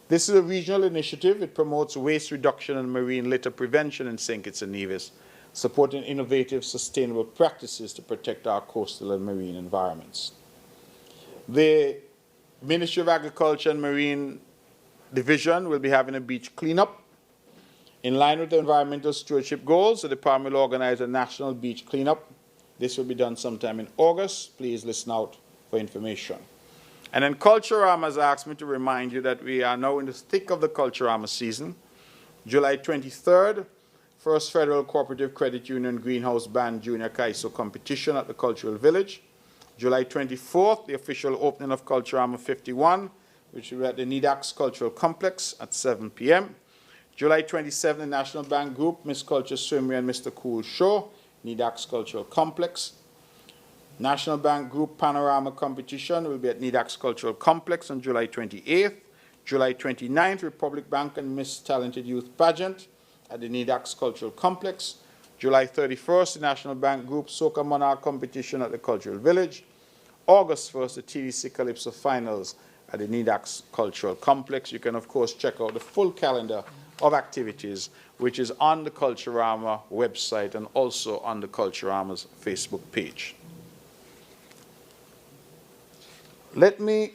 This is a regional initiative. It promotes waste reduction and marine litter prevention in St. Kitts and Nevis supporting innovative, sustainable practices to protect our coastal and marine environments. The Ministry of Agriculture and Marine Division will be having a beach cleanup. In line with the environmental stewardship goals, the department will organize a national beach cleanup. This will be done sometime in August. Please listen out for information. And then Culturama has asked me to remind you that we are now in the thick of the Culturama season. July 23rd, First Federal Cooperative Credit Union Greenhouse Band Junior Kaiso competition at the Cultural Village. July 24th, the official opening of Culturama 51, which will be at the NEDAX Cultural Complex at 7 p.m. July 27th, the National Bank Group, Miss Culture Swimwear and Mr. Cool Show, NEDAX Cultural Complex. National Bank Group Panorama Competition will be at NEDAX Cultural Complex on July 28th. July 29th, Republic Bank and Miss Talented Youth Pageant at the NEDAX Cultural Complex. July 31st, the National Bank Group Soca Monarch Competition at the Cultural Village. August 1st, the TDC Calypso Finals at the NEDAX Cultural Complex. You can, of course, check out the full calendar of activities, which is on the Culturama website and also on the Culturama's Facebook page. Let me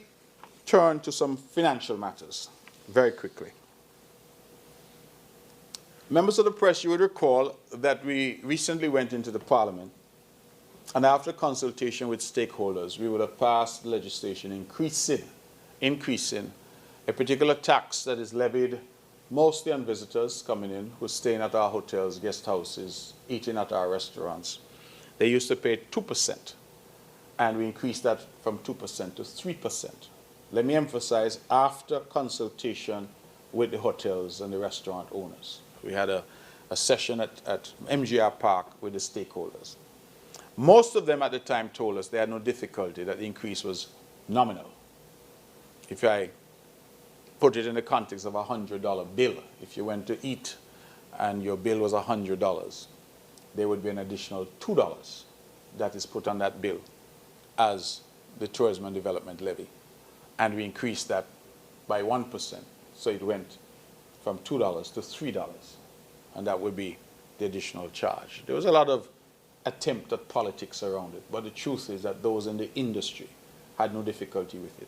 turn to some financial matters very quickly. Members of the press, you would recall that we recently went into the Parliament, and after consultation with stakeholders, we would have passed legislation increasing a particular tax that is levied mostly on visitors coming in who are staying at our hotels, guest houses, eating at our restaurants. They used to pay 2%, and we increased that from 2% to 3%. Let me emphasize, after consultation with the hotels and the restaurant owners. We had a session at MGR Park with the stakeholders. Most of them at the time told us they had no difficulty, that the increase was nominal. If I put it in the context of a $100 bill, if you went to eat and your bill was $100, there would be an additional $2 that is put on that bill as the tourism and development levy. And we increased that by 1%. So it went from $2 to $3, and that would be the additional charge. There was a lot of attempt at politics around it, but the truth is that those in the industry had no difficulty with it.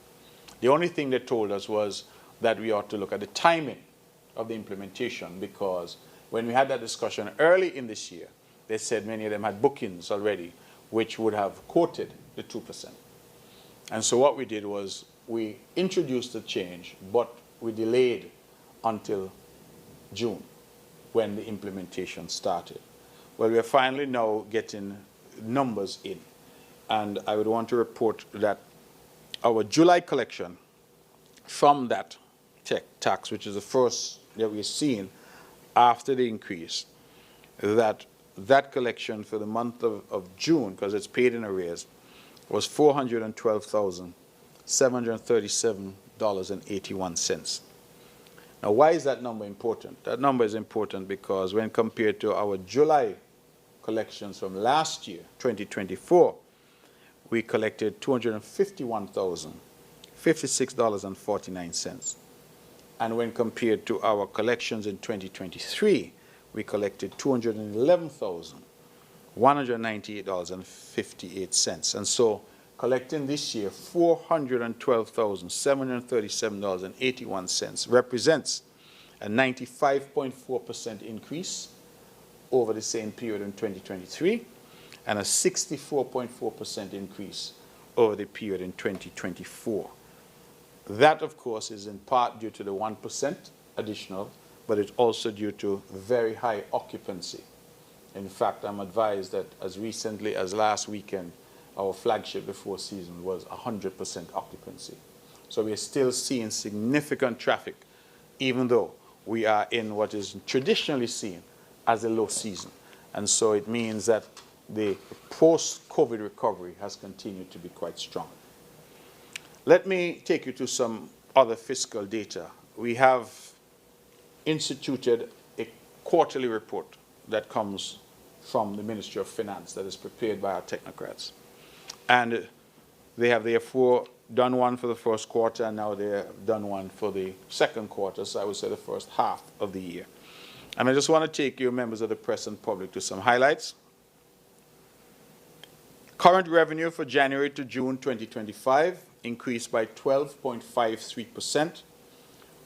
The only thing they told us was that we ought to look at the timing of the implementation, because when we had that discussion early in this year, they said many of them had bookings already which would have quoted the 2%. And so what we did was we introduced the change, but we delayed until June when the implementation started. Well, we are finally now getting numbers in, and I would want to report that our July collection from that tax, which is the first that we're seeing after the increase, that collection for the month of June, because it's paid in arrears, was $412,737.81. Now, why is that number important? That number is important because when compared to our July collections from last year, 2024, we collected $251,056.49. And when compared to our collections in 2023, we collected $211,198.58. And so collecting this year $412,737.81 represents a 95.4% increase over the same period in 2023 and a 64.4% increase over the period in 2024. That, of course, is in part due to the 1% additional, but it's also due to very high occupancy. In fact, I'm advised that as recently as last weekend, our flagship before season was 100% occupancy. So we're still seeing significant traffic, even though we are in what is traditionally seen as a low season. And so it means that the post-COVID recovery has continued to be quite strong. Let me take you to some other fiscal data. We have instituted a quarterly report that comes from the Ministry of Finance that is prepared by our technocrats. And they have therefore done one for the first quarter, and now they have done one for the second quarter, so I would say the first half of the year. And I just want to take you, members of the press and public, to some highlights. Current revenue for January to June 2025 increased by 12.53%,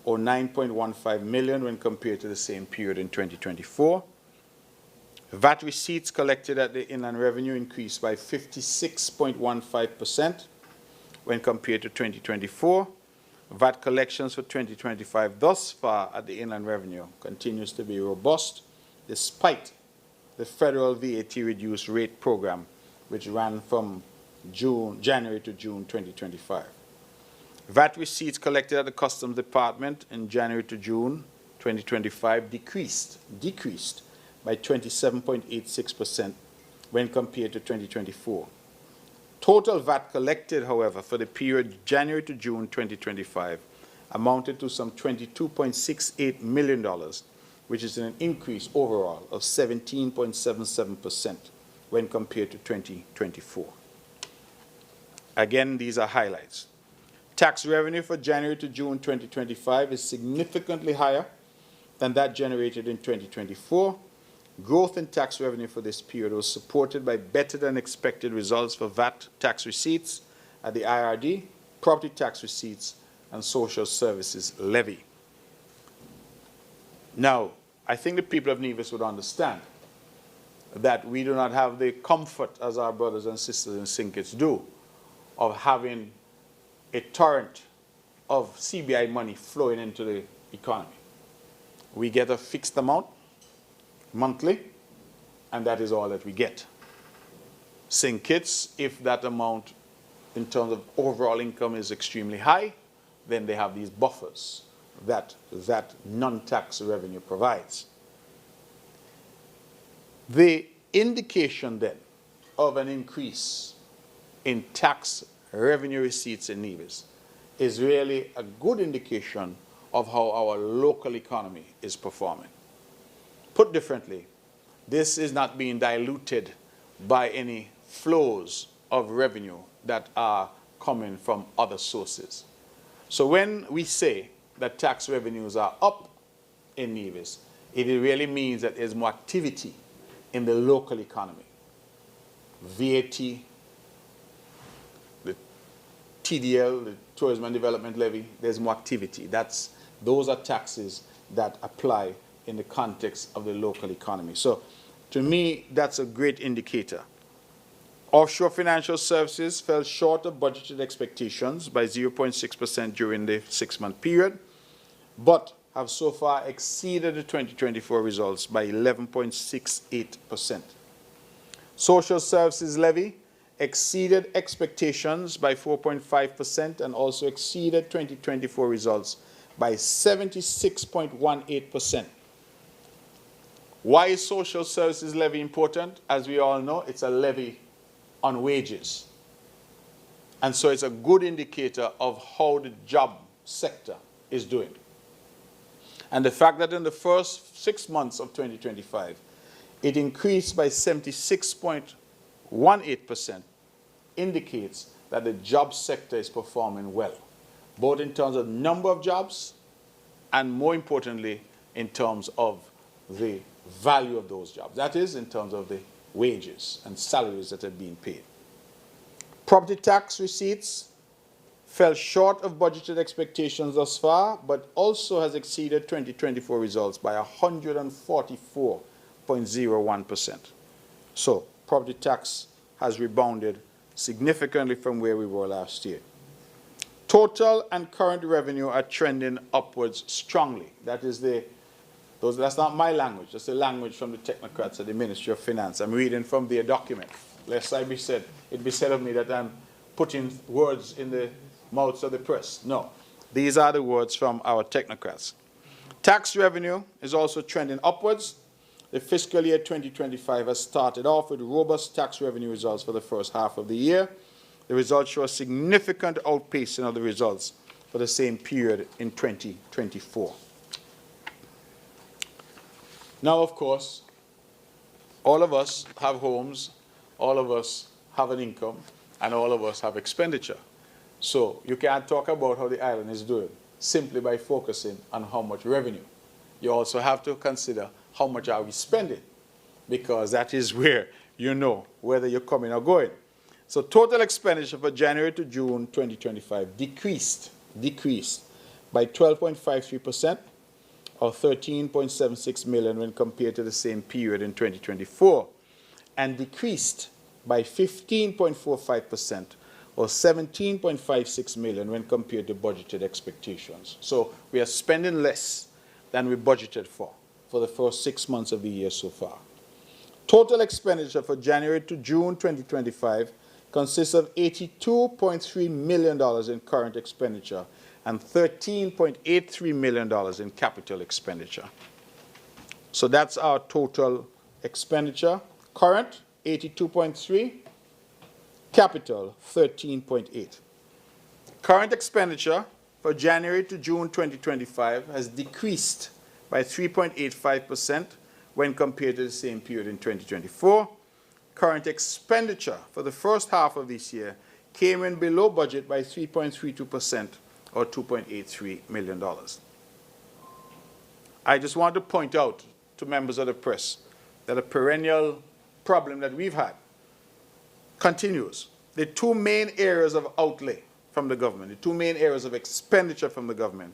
or 9.15 million when compared to the same period in 2024. VAT receipts collected at the Inland Revenue increased by 56.15% when compared to 2024. VAT collections for 2025 thus far at the Inland Revenue continues to be robust despite the federal VAT reduced rate program, which ran from January to June 2025. VAT receipts collected at the Customs Department in January to June 2025 decreased by 27.86% when compared to 2024. Total VAT collected, however, for the period January to June 2025 amounted to some $22.68 million, which is an increase overall of 17.77% when compared to 2024. Again, these are highlights. Tax revenue for January to June 2025 is significantly higher than that generated in 2024. Growth in tax revenue for this period was supported by better than expected results for VAT tax receipts at the IRD, property tax receipts, and social services levy. Now, I think the people of Nevis would understand that we do not have the comfort, as our brothers and sisters in St. Kitts do, of having a torrent of CBI money flowing into the economy. We get a fixed amount monthly, and that is all that we get. St. Kitts, if that amount in terms of overall income is extremely high, then they have these buffers that non-tax revenue provides. The indication then of an increase in tax revenue receipts in Nevis is really a good indication of how our local economy is performing. Put differently, this is not being diluted by any flows of revenue that are coming from other sources. So when we say that tax revenues are up in Nevis, it really means that there's more activity in the local economy. VAT, the TDL, the Tourism and Development Levy, there's more activity. Those are taxes that apply in the context of the local economy. So to me, that's a great indicator. Offshore financial services fell short of budgeted expectations by 0.6% during the 6-month period, but have so far exceeded the 2024 results by 11.68%. Social services levy exceeded expectations by 4.5% and also exceeded 2024 results by 76.18%. Why is social services levy important? As we all know, it's a levy on wages. And so it's a good indicator of how the job sector is doing. And the fact that in the first 6 months of 2025, it increased by 76.18% indicates that the job sector is performing well, both in terms of number of jobs and, more importantly, in terms of the value of those jobs. That is, in terms of the wages and salaries that are being paid. Property tax receipts fell short of budgeted expectations thus far, but also has exceeded 2024 results by 144.01%. So, property tax has rebounded significantly from where we were last year. Total and current revenue are trending upwards strongly. That's not my language. That's the language from the technocrats at the Ministry of Finance. I'm reading from their document. Lest it be said of me that I'm putting words in the mouths of the press. No, these are the words from our technocrats. Tax revenue is also trending upwards. The fiscal year 2025 has started off with robust tax revenue results for the first half of the year. The results show a significant outpacing of the results for the same period in 2024. Now, of course, all of us have homes, all of us have an income, and all of us have expenditure. So you can't talk about how the island is doing simply by focusing on how much revenue you also have to consider how much are we spending, because that is where you know whether you're coming or going. So total expenditure for January to June 2025 decreased by 12.53%, or 13.76 million when compared to the same period in 2024, and decreased by 15.45%, or 17.56 million when compared to budgeted expectations. So we are spending less than we budgeted for the first 6 months of the year so far. Total expenditure for January to June 2025 consists of $82.3 million in current expenditure and $13.83 million in capital expenditure. So that's our total expenditure. Current, 82.3, capital, 13.8. Current expenditure for January to June 2025 has decreased by 3.85% when compared to the same period in 2024. Current expenditure for the first half of this year came in below budget by 3.32%, or $2.83 million. I just want to point out to members of the press that a perennial problem that we've had continues. The two main areas of outlay from the government, the two main areas of expenditure from the government,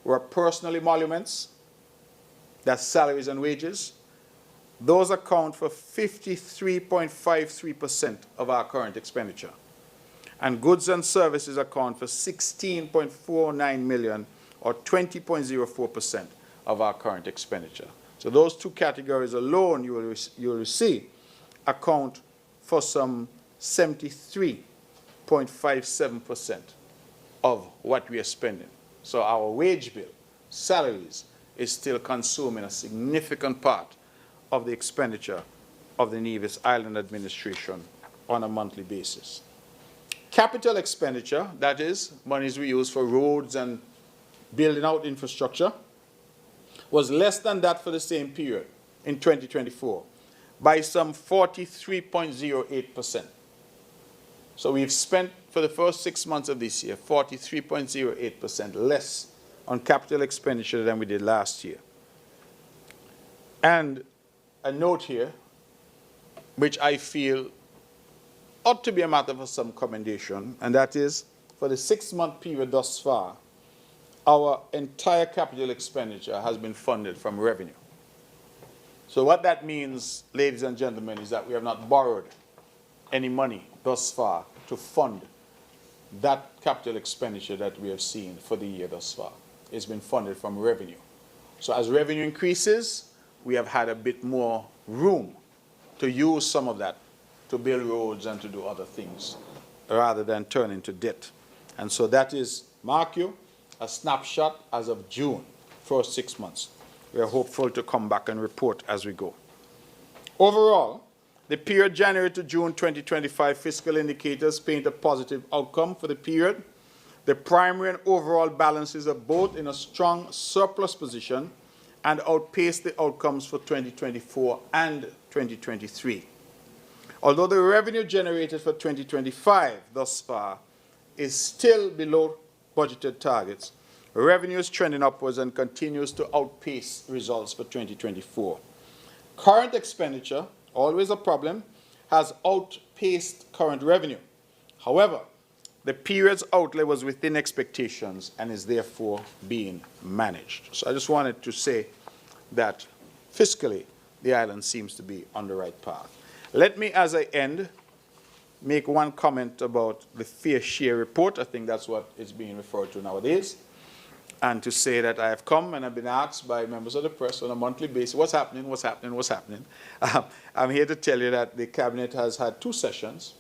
were personal emoluments, that's salaries and wages. Those account for 53.53% of our current expenditure. And goods and services account for 16.49 million, or 20.04% of our current expenditure. So those two categories alone, you will see, account for some 73.57% of what we are spending. So our wage bill, salaries, is still consuming a significant part of the expenditure of the Nevis Island Administration on a monthly basis. Capital expenditure, that is, monies we use for roads and building out infrastructure, was less than that for the same period in 2024 by some 43.08%. So we've spent for the first 6 months of this year 43.08% less on capital expenditure than we did last year. And a note here, which I feel ought to be a matter for some commendation, and that is, for the 6-month period thus far, our entire capital expenditure has been funded from revenue. So what that means, ladies and gentlemen, is that we have not borrowed any money thus far to fund that capital expenditure that we have seen for the year thus far. It's been funded from revenue. So as revenue increases, we have had a bit more room to use some of that to build roads and to do other things, rather than turn into debt. And so that is, mark you, a snapshot as of June, first 6 months. We are hopeful to come back and report as we go. Overall, the period January to June 2025 fiscal indicators paint a positive outcome for the period. The primary and overall balances are both in a strong surplus position and outpace the outcomes for 2024 and 2023. Although the revenue generated for 2025 thus far is still below budgeted targets, revenue is trending upwards and continues to outpace results for 2024. Current expenditure, always a problem, has outpaced current revenue. However, the period's outlay was within expectations and is therefore being managed. So I just wanted to say that fiscally, the island seems to be on the right path. Let me, as I end, make one comment about the fair share report. I think that's what is being referred to nowadays. And to say that I have come and I've been asked by members of the press on a monthly basis, what's happening, what's happening, what's happening. I'm here to tell you that the Cabinet has had 2 sessions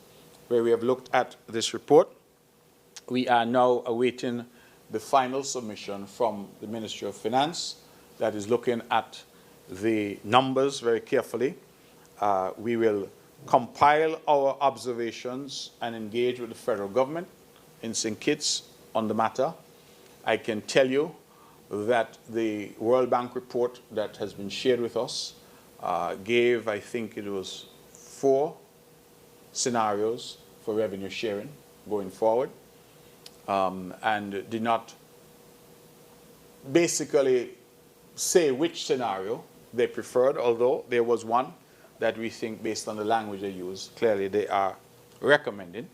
where we have looked at this report. We are now awaiting the final submission from the Ministry of Finance that is looking at the numbers very carefully. We will compile our observations and engage with the federal government in St. Kitts on the matter. I can tell you that the World Bank report that has been shared with us gave, I think it was 4 scenarios for revenue sharing going forward, and did not basically say which scenario they preferred, although there was one that we think, based on the language they use, clearly they are recommending.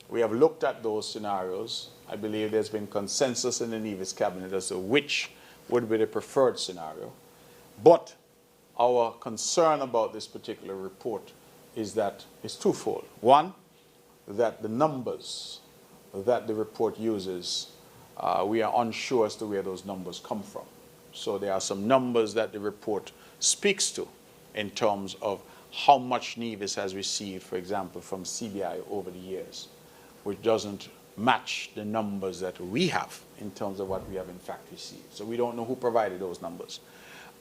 We have looked at those scenarios. I believe there's been consensus in the Nevis cabinet as to which would be the preferred scenario. But our concern about this particular report is that it's twofold. One, that the numbers that the report uses, we are unsure as to where those numbers come from. So there are some numbers that the report speaks to in terms of how much Nevis has received, for example, from CBI over the years, which doesn't match the numbers that we have in terms of what we have in fact received. So we don't know who provided those numbers.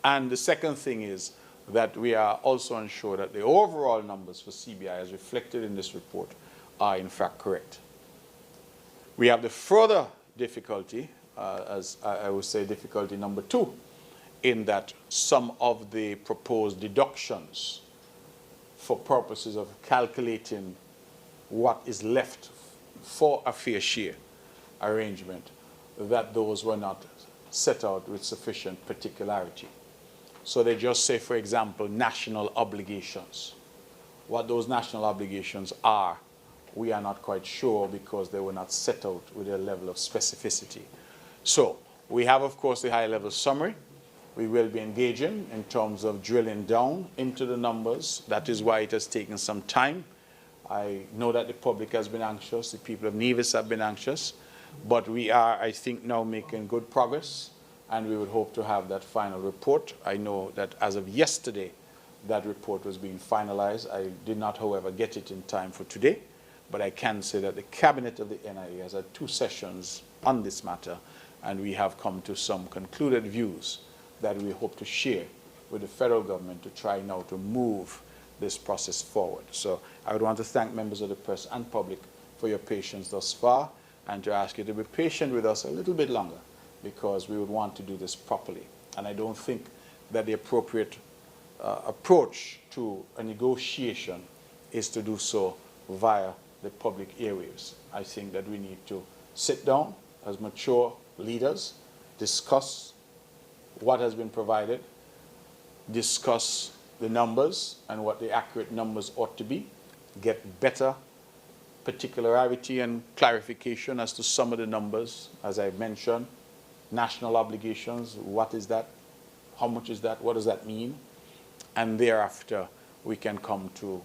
And the second thing is that we are also unsure that the overall numbers for CBI as reflected in this report are in fact correct. We have the further difficulty, as I would say difficulty number 2, in that some of the proposed deductions for purposes of calculating what is left for a fair share arrangement, that those were not set out with sufficient particularity. So they just say, for example, national obligations. What those national obligations are, we are not quite sure because they were not set out with a level of specificity. So we have, of course, the high-level summary. We will be engaging in terms of drilling down into the numbers. That is why it has taken some time. I know that the public has been anxious. The people of Nevis have been anxious. But we are, I think, now making good progress, and we would hope to have that final report. I know that as of yesterday, that report was being finalized. I did not, however, get it in time for today. But I can say that the cabinet of the NIA has had 2 sessions on this matter, and we have come to some concluded views that we hope to share with the federal government to try now to move this process forward. So I would want to thank members of the press and public for your patience thus far, and to ask you to be patient with us a little bit longer, because we would want to do this properly. And I don't think that the appropriate approach to a negotiation is to do so via the public airwaves. I think that we need to sit down as mature leaders, discuss what has been provided, discuss the numbers and what the accurate numbers ought to be, get better particularity and clarification as to some of the numbers, as I mentioned, national obligations, what is that, how much is that, what does that mean, and thereafter we can come to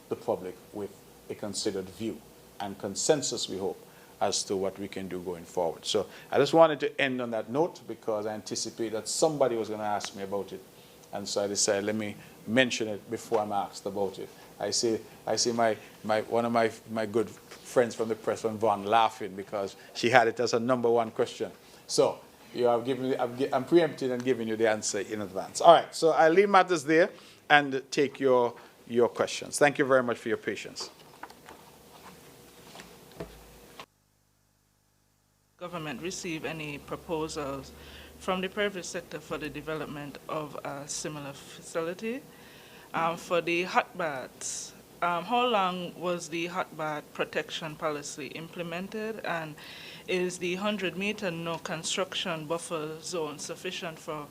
the public with a considered view and consensus, we hope, as to what we can do going forward. So I just wanted to end on that note because I anticipate that somebody was going to ask me about it. And so I decided, let me mention it before I'm asked about it. I see one of my good friends from the press, from Vaughan, laughing because she had it as a #1 question. So you have given me, I'm preempting and giving you the answer in advance. All right, so I'll leave matters there and take your questions. Thank you very much for your patience. Government receive any proposals from the private sector for the development of a similar facility? For the hot baths, how long was the hot bath protection policy implemented, and is the 100-meter no construction buffer zone sufficient for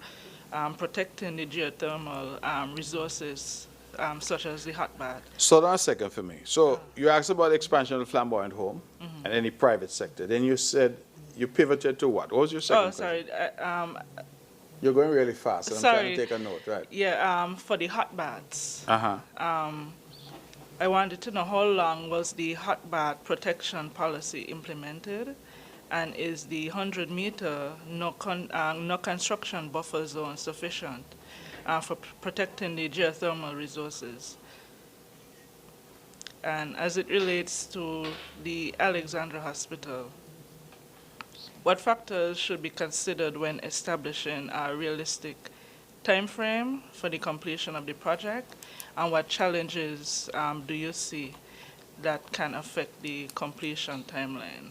protecting the geothermal resources such as the hot bath? So that's a second for me. So you asked about the expansion of the flamboyant home and any private sector. Then you said you pivoted to what? What was your second question? Sorry. You're going really fast, and I'm trying to take a note, right? Yeah, for the hot baths. I wanted to know how long was the hot bath protection policy implemented, and is the 100-meter no construction buffer zone sufficient for protecting the geothermal resources? And as it relates to the Alexandra Hospital, what factors should be considered when establishing a realistic time frame for the completion of the project, and what challenges do you see that can affect the completion timeline?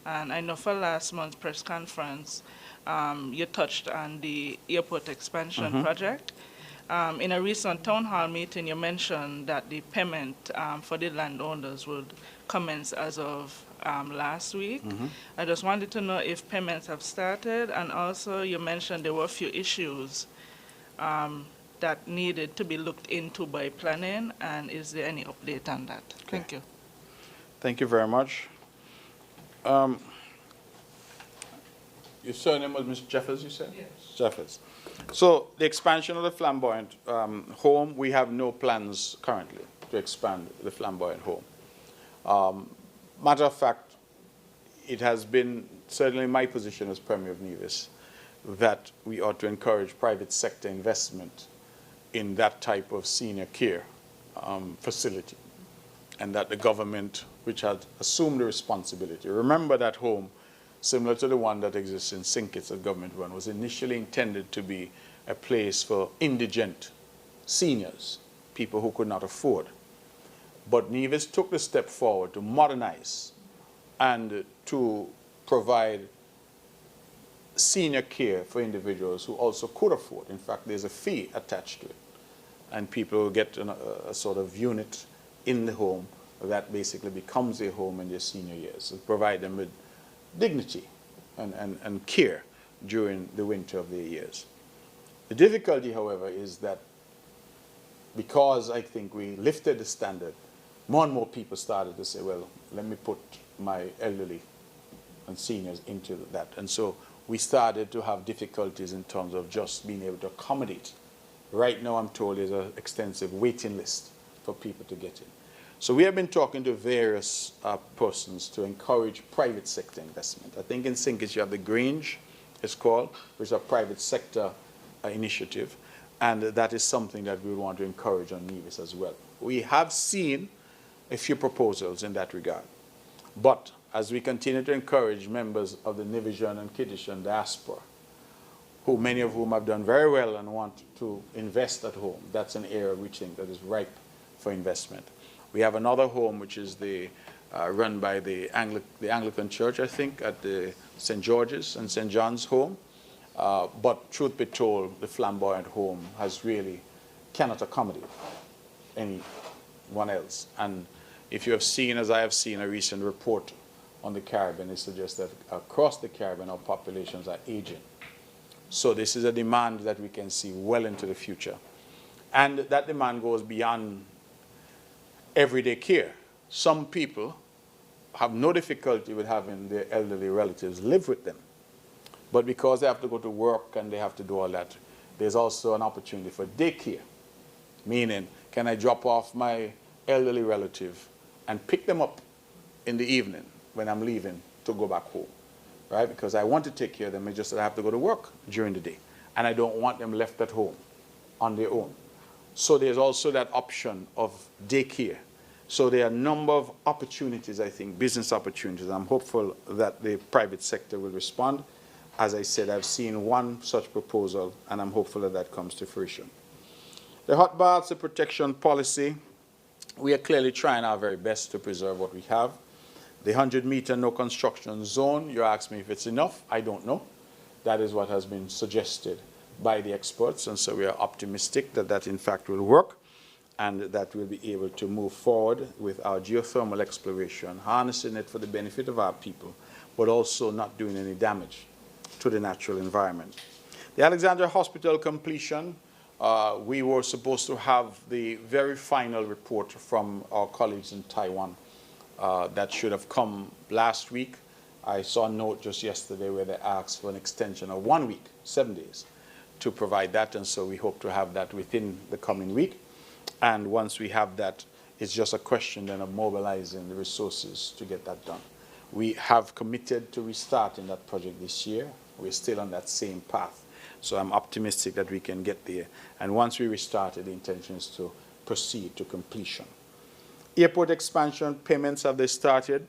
And I know for last month's press conference, you touched on the airport expansion project. In a recent town hall meeting, you mentioned that the payment for the landowners would commence as of last week. I just wanted to know if payments have started, and also you mentioned there were a few issues that needed to be looked into by planning, and is there any update on that? Okay. Thank you. Thank you very much. Your surname was Mr. Jeffers, you said? Yes. Jeffers. So the expansion of the flamboyant home, we have no plans currently to expand the flamboyant home. Matter of fact, it has been certainly my position as Premier of Nevis that we ought to encourage private sector investment in that type of senior care facility, and that the government, which had assumed the responsibility, remember that home, similar to the one that exists in St. Kitts, a government one, was initially intended to be a place for indigent seniors, people who could not afford. But Nevis took the step forward to modernize and to provide senior care for individuals who also could afford. In fact, there's a fee attached to it. And people will get a sort of unit in the home that basically becomes their home in their senior years. So provide them with dignity and care during the winter of their years. The difficulty, however, is that because I think we lifted the standard, more and more people started to say, well, let me put my elderly and seniors into that. And so we started to have difficulties in terms of just being able to accommodate. Right now, I'm told there's an extensive waiting list for people to get in. So we have been talking to various persons to encourage private sector investment. I think in St. Kitts you have the Grange, it's called, which is a private sector initiative, and that is something that we would want to encourage on Nevis as well. We have seen a few proposals in that regard, but as we continue to encourage members of the Nevisian and Kittitian diaspora, who many of whom have done very well and want to invest at home, that's an area we think that is ripe for investment. We have another home which is run by the Anglican Church, I think, at the St. George's and St. John's home. But truth be told, the flamboyant home cannot accommodate anyone else. And if you have seen, as I have seen, a recent report on the Caribbean, it suggests that across the Caribbean our populations are aging. So this is a demand that we can see well into the future. And that demand goes beyond everyday care. Some people have no difficulty with having their elderly relatives live with them. But because they have to go to work and they have to do all that, there's also an opportunity for daycare. Meaning, can I drop off my elderly relative and pick them up in the evening when I'm leaving to go back home, right? Because I want to take care of them, it's just that I have to go to work during the day. And I don't want them left at home on their own. So there's also that option of daycare. So there are a number of opportunities, I think, business opportunities. I'm hopeful that the private sector will respond. As I said, I've seen one such proposal, and I'm hopeful that that comes to fruition. The hot baths, the protection policy, we are clearly trying our very best to preserve what we have. The 100-meter no construction zone, you ask me if it's enough, I don't know. That is what has been suggested by the experts, and so we are optimistic that that in fact will work and that we'll be able to move forward with our geothermal exploration, harnessing it for the benefit of our people, but also not doing any damage to the natural environment. The Alexandria Hospital completion, we were supposed to have the very final report from our colleagues in Taiwan. That should have come last week. I saw a note just yesterday where they asked for an extension of 1 week, 7 days, to provide that, and so we hope to have that within the coming week. And once we have that, it's just a question then of mobilizing the resources to get that done. We have committed to restarting that project this year. We're still on that same path. So I'm optimistic that we can get there. And once we restart it, the intention is to proceed to completion. Airport expansion payments, have they started?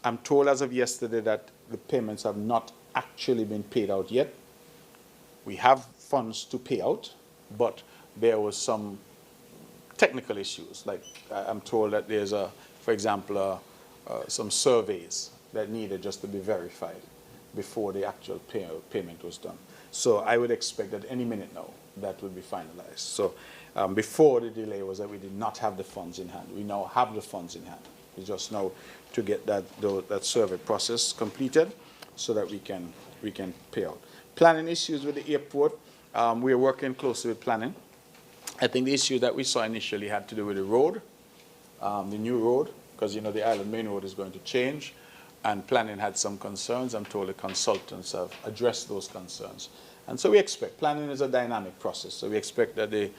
I'm told as of yesterday that the payments have not actually been paid out yet. We have funds to pay out, but there was some technical issues. Like I'm told that there's, for example, some surveys that needed just to be verified before the actual payment was done. So I would expect that any minute now that will be finalized. So before the delay was that we did not have the funds in hand. We now have the funds in hand. It's just now to get that survey process completed so that we can pay out. Planning issues with the airport, we are working closely with planning. I think the issue that we saw initially had to do with the road, the new road, because the Island Main Road is going to change, and planning had some concerns. I'm told the consultants have addressed those concerns. And so we expect, planning is a dynamic process, so we expect that the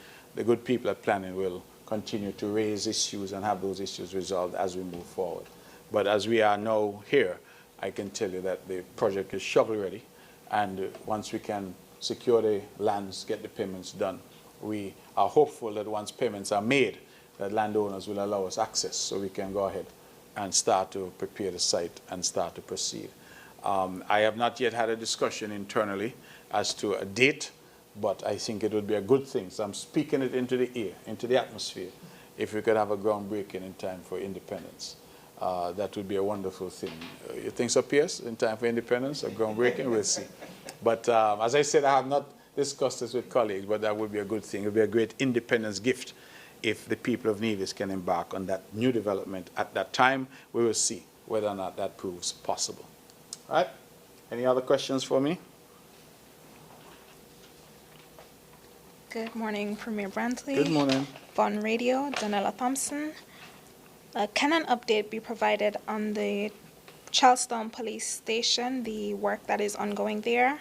good people at planning will continue to raise issues and have those issues resolved as we move forward. But as we are now here, I can tell you that the project is shovel ready, and once we can secure the lands, get the payments done, we are hopeful that once payments are made, that landowners will allow us access so we can go ahead and start to prepare the site and start to proceed. I have not yet had a discussion internally as to a date, but I think it would be a good thing. So I'm speaking it into the air, into the atmosphere, if we could have a groundbreaking in time for independence. That would be a wonderful thing. You think so, Pierce, in time for independence or groundbreaking? We'll see. But as I said, I have not discussed this with colleagues, but that would be a good thing. It would be a great independence gift if the people of Nevis can embark on that new development at that time. We will see whether or not that proves possible. All right? Any other questions for me? Good morning, Premier Brantley. Good morning. Von Radio, Donella Thompson. Can an update be provided on the Charlestown Police Station, the work that is ongoing there?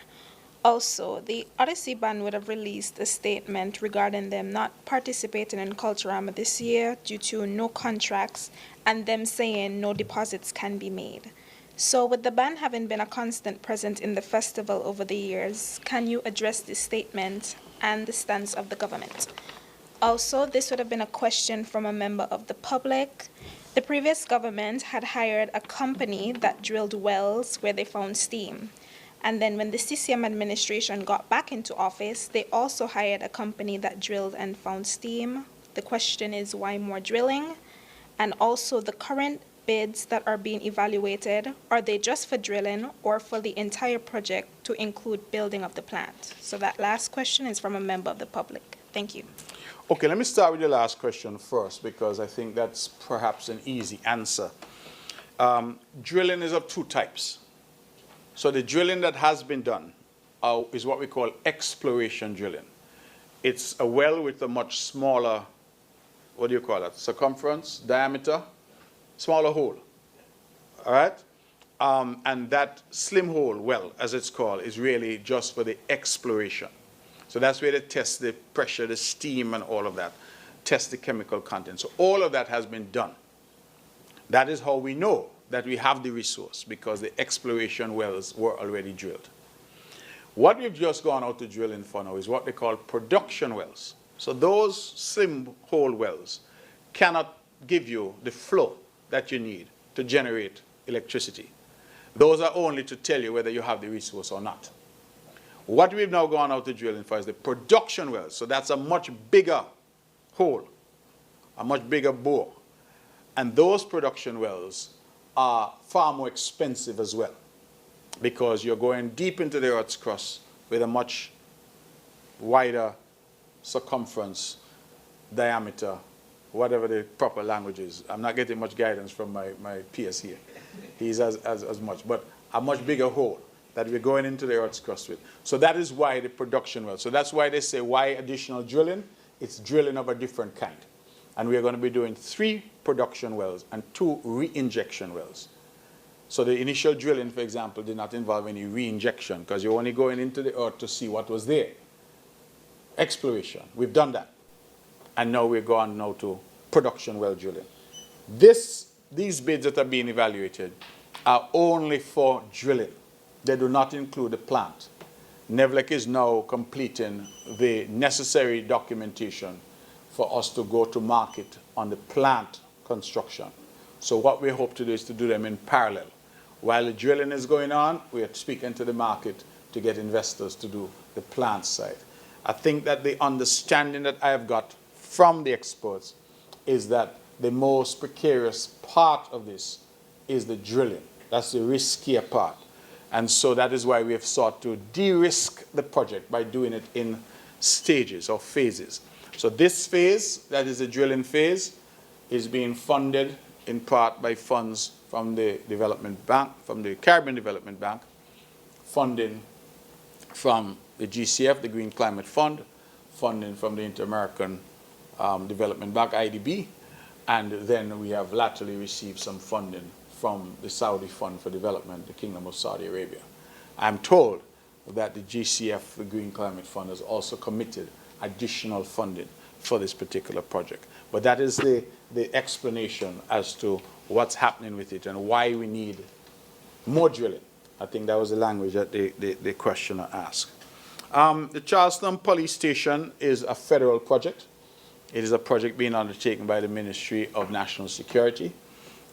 Also, the Odyssey Band would have released a statement regarding them not participating in Culturama this year due to no contracts and them saying no deposits can be made. So with the band having been a constant presence in the festival over the years, can you address this statement and the stance of the government? Also, this would have been a question from a member of the public. The previous government had hired a company that drilled wells where they found steam. And then when the CCM administration got back into office, they also hired a company that drilled and found steam. The question is, why more drilling? And also the current bids that are being evaluated, are they just for drilling or for the entire project to include building of the plant? So that last question is from a member of the public. Thank you. Okay, let me start with the last question first, because I think that's perhaps an easy answer. Drilling is of two types. So the drilling that has been done is what we call exploration drilling. It's a well with a much smaller, what do you call it, circumference, diameter, smaller hole, all right? And that slim hole well, as it's called, is really just for the exploration. So that's where they test the pressure, the steam, and all of that, test the chemical content. So all of that has been done. That is how we know that we have the resource, because the exploration wells were already drilled. What we've just gone out to drilling for now is what they call production wells. So those slim hole wells cannot give you the flow that you need to generate electricity. Those are only to tell you whether you have the resource or not. What we've now gone out to drilling for is the production wells. So that's a much bigger hole, a much bigger bore. And those production wells are far more expensive as well, because you're going deep into the Earth's crust with a much wider circumference, diameter, whatever the proper language is. I'm not getting much guidance from my peers here. He's as much, but a much bigger hole that we're going into the Earth's crust with. So that is why the production well. So that's why they say, why additional drilling? It's drilling of a different kind. And we are going to be doing 3 production wells and 2 reinjection wells. So the initial drilling, for example, did not involve any reinjection, because you're only going into the earth to see what was there. Exploration, we've done that. And now we're going now to production well drilling. These bids that are being evaluated are only for drilling. They do not include the plant. NEVLEC is now completing the necessary documentation for us to go to market on the plant construction. So what we hope to do is to do them in parallel. While the drilling is going on, we are speaking to the market to get investors to do the plant side. I think that the understanding that I have got from the experts is that the most precarious part of this is the drilling. That's the riskier part. And so that is why we have sought to de-risk the project by doing it in stages or phases. So this phase, that is the drilling phase, is being funded in part by funds from the Development Bank, from the Caribbean Development Bank, funding from the GCF, the Green Climate Fund, funding from the Inter-American Development Bank, IDB, and then we have latterly received some funding from the Saudi Fund for Development, the Kingdom of Saudi Arabia. I'm told that the GCF, the Green Climate Fund, has also committed additional funding for this particular project. But that is the explanation as to what's happening with it and why we need more drilling. I think that was the language that the questioner asked. The Charleston Police Station is a federal project. It is a project being undertaken by the Ministry of National Security.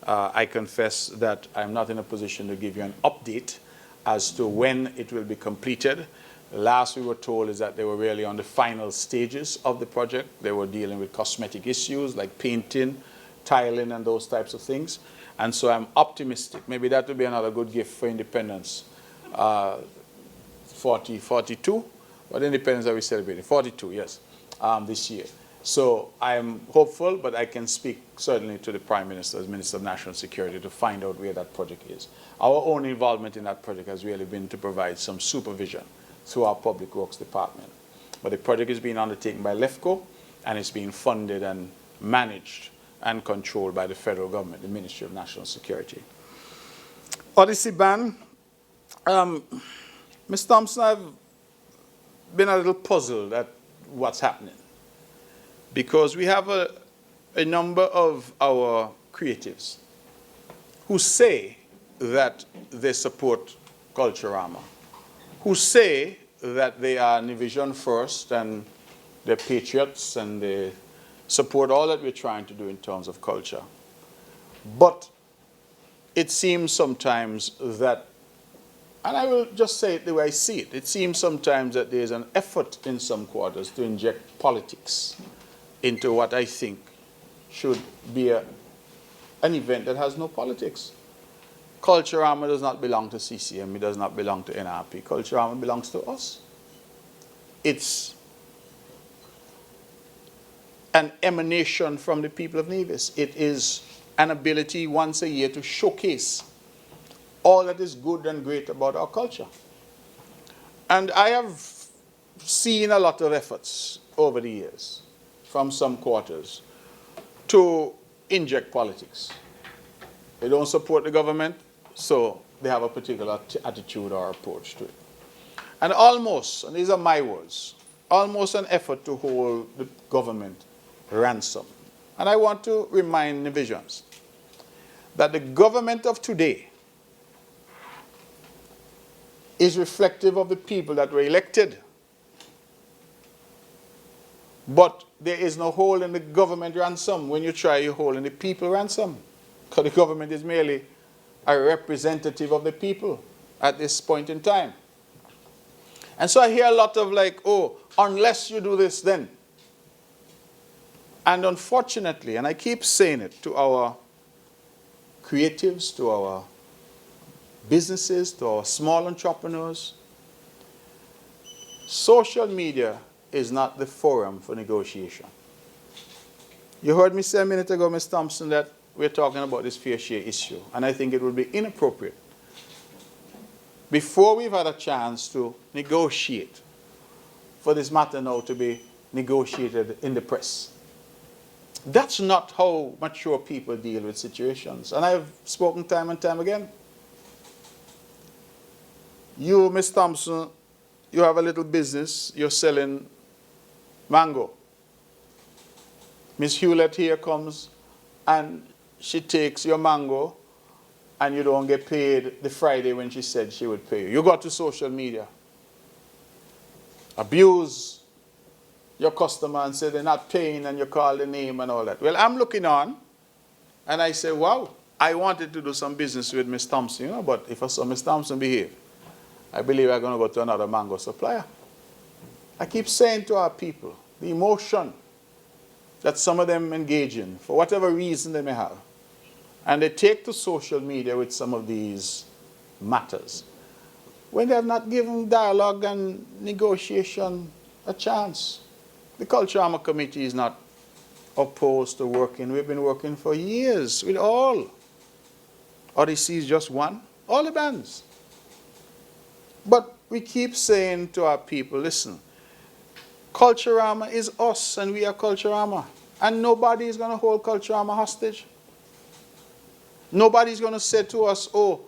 I confess that I'm not in a position to give you an update as to when it will be completed. Last we were told is that they were really on the final stages of the project. They were dealing with cosmetic issues like painting, tiling, and those types of things. And so I'm optimistic. Maybe that will be another good gift for Independence 42. What Independence are we celebrating? 42, yes, this year. So I'm hopeful, but I can speak certainly to the Prime Minister as Minister of National Security to find out where that project is. Our own involvement in that project has really been to provide some supervision through our Public Works Department. But the project is being undertaken by LEFCO, and it's being funded and managed and controlled by the federal government, the Ministry of National Security. Odyssey ban. Ms. Thompson, I've been a little puzzled at what's happening, because we have a number of our creatives who say that they support Culturama, who say that they are Nevision first and they're patriots and they support all that we're trying to do in terms of culture. But it seems sometimes that, and I will just say it the way I see it, it seems sometimes that there's an effort in some quarters to inject politics into what I think should be an event that has no politics. Culturama does not belong to CCM, it does not belong to NRP. Culturama belongs to us. It's an emanation from the people of Nevis. It is an ability once a year to showcase all that is good and great about our culture. And I have seen a lot of efforts over the years from some quarters to inject politics. They don't support the government, so they have a particular attitude or approach to it. And almost, and these are my words, almost an effort to hold the government ransom. And I want to remind Nevisians that the government of today is reflective of the people that were elected. But there is no holding the government ransom when you try you holding the people ransom. Because the government is merely a representative of the people at this point in time. And so I hear a lot of like, oh, unless you do this then. And unfortunately, and I keep saying it to our creatives, to our businesses, to our small entrepreneurs, social media is not the forum for negotiation. You heard me say a minute ago, Ms. Thompson, that we're talking about this fair share issue, and I think it would be inappropriate before we've had a chance to negotiate for this matter now to be negotiated in the press. That's not how mature people deal with situations, and I've spoken time and time again. You, Ms. Thompson, you have a little business, you're selling mango. Miss Hewlett here comes and she takes your mango and you don't get paid the Friday when she said she would pay you. You go to social media, abuse your customer and say they're not paying and you call the name and all that. Well, I'm looking on and I say, wow, I wanted to do some business with Miss Thompson, you know, but if I saw Miss Thompson behave, I believe I'm going to go to another mango supplier. I keep saying to our people, the emotion that some of them engage in, for whatever reason they may have, and they take to social media with some of these matters, when they have not given dialogue and negotiation a chance. The Culturama Committee is not opposed to working. We've been working for years with all. Odyssey is just one. All the bands. But we keep saying to our people, listen, Culturama is us and we are Culturama. And nobody is going to hold Culturama hostage. Nobody's going to say to us, oh,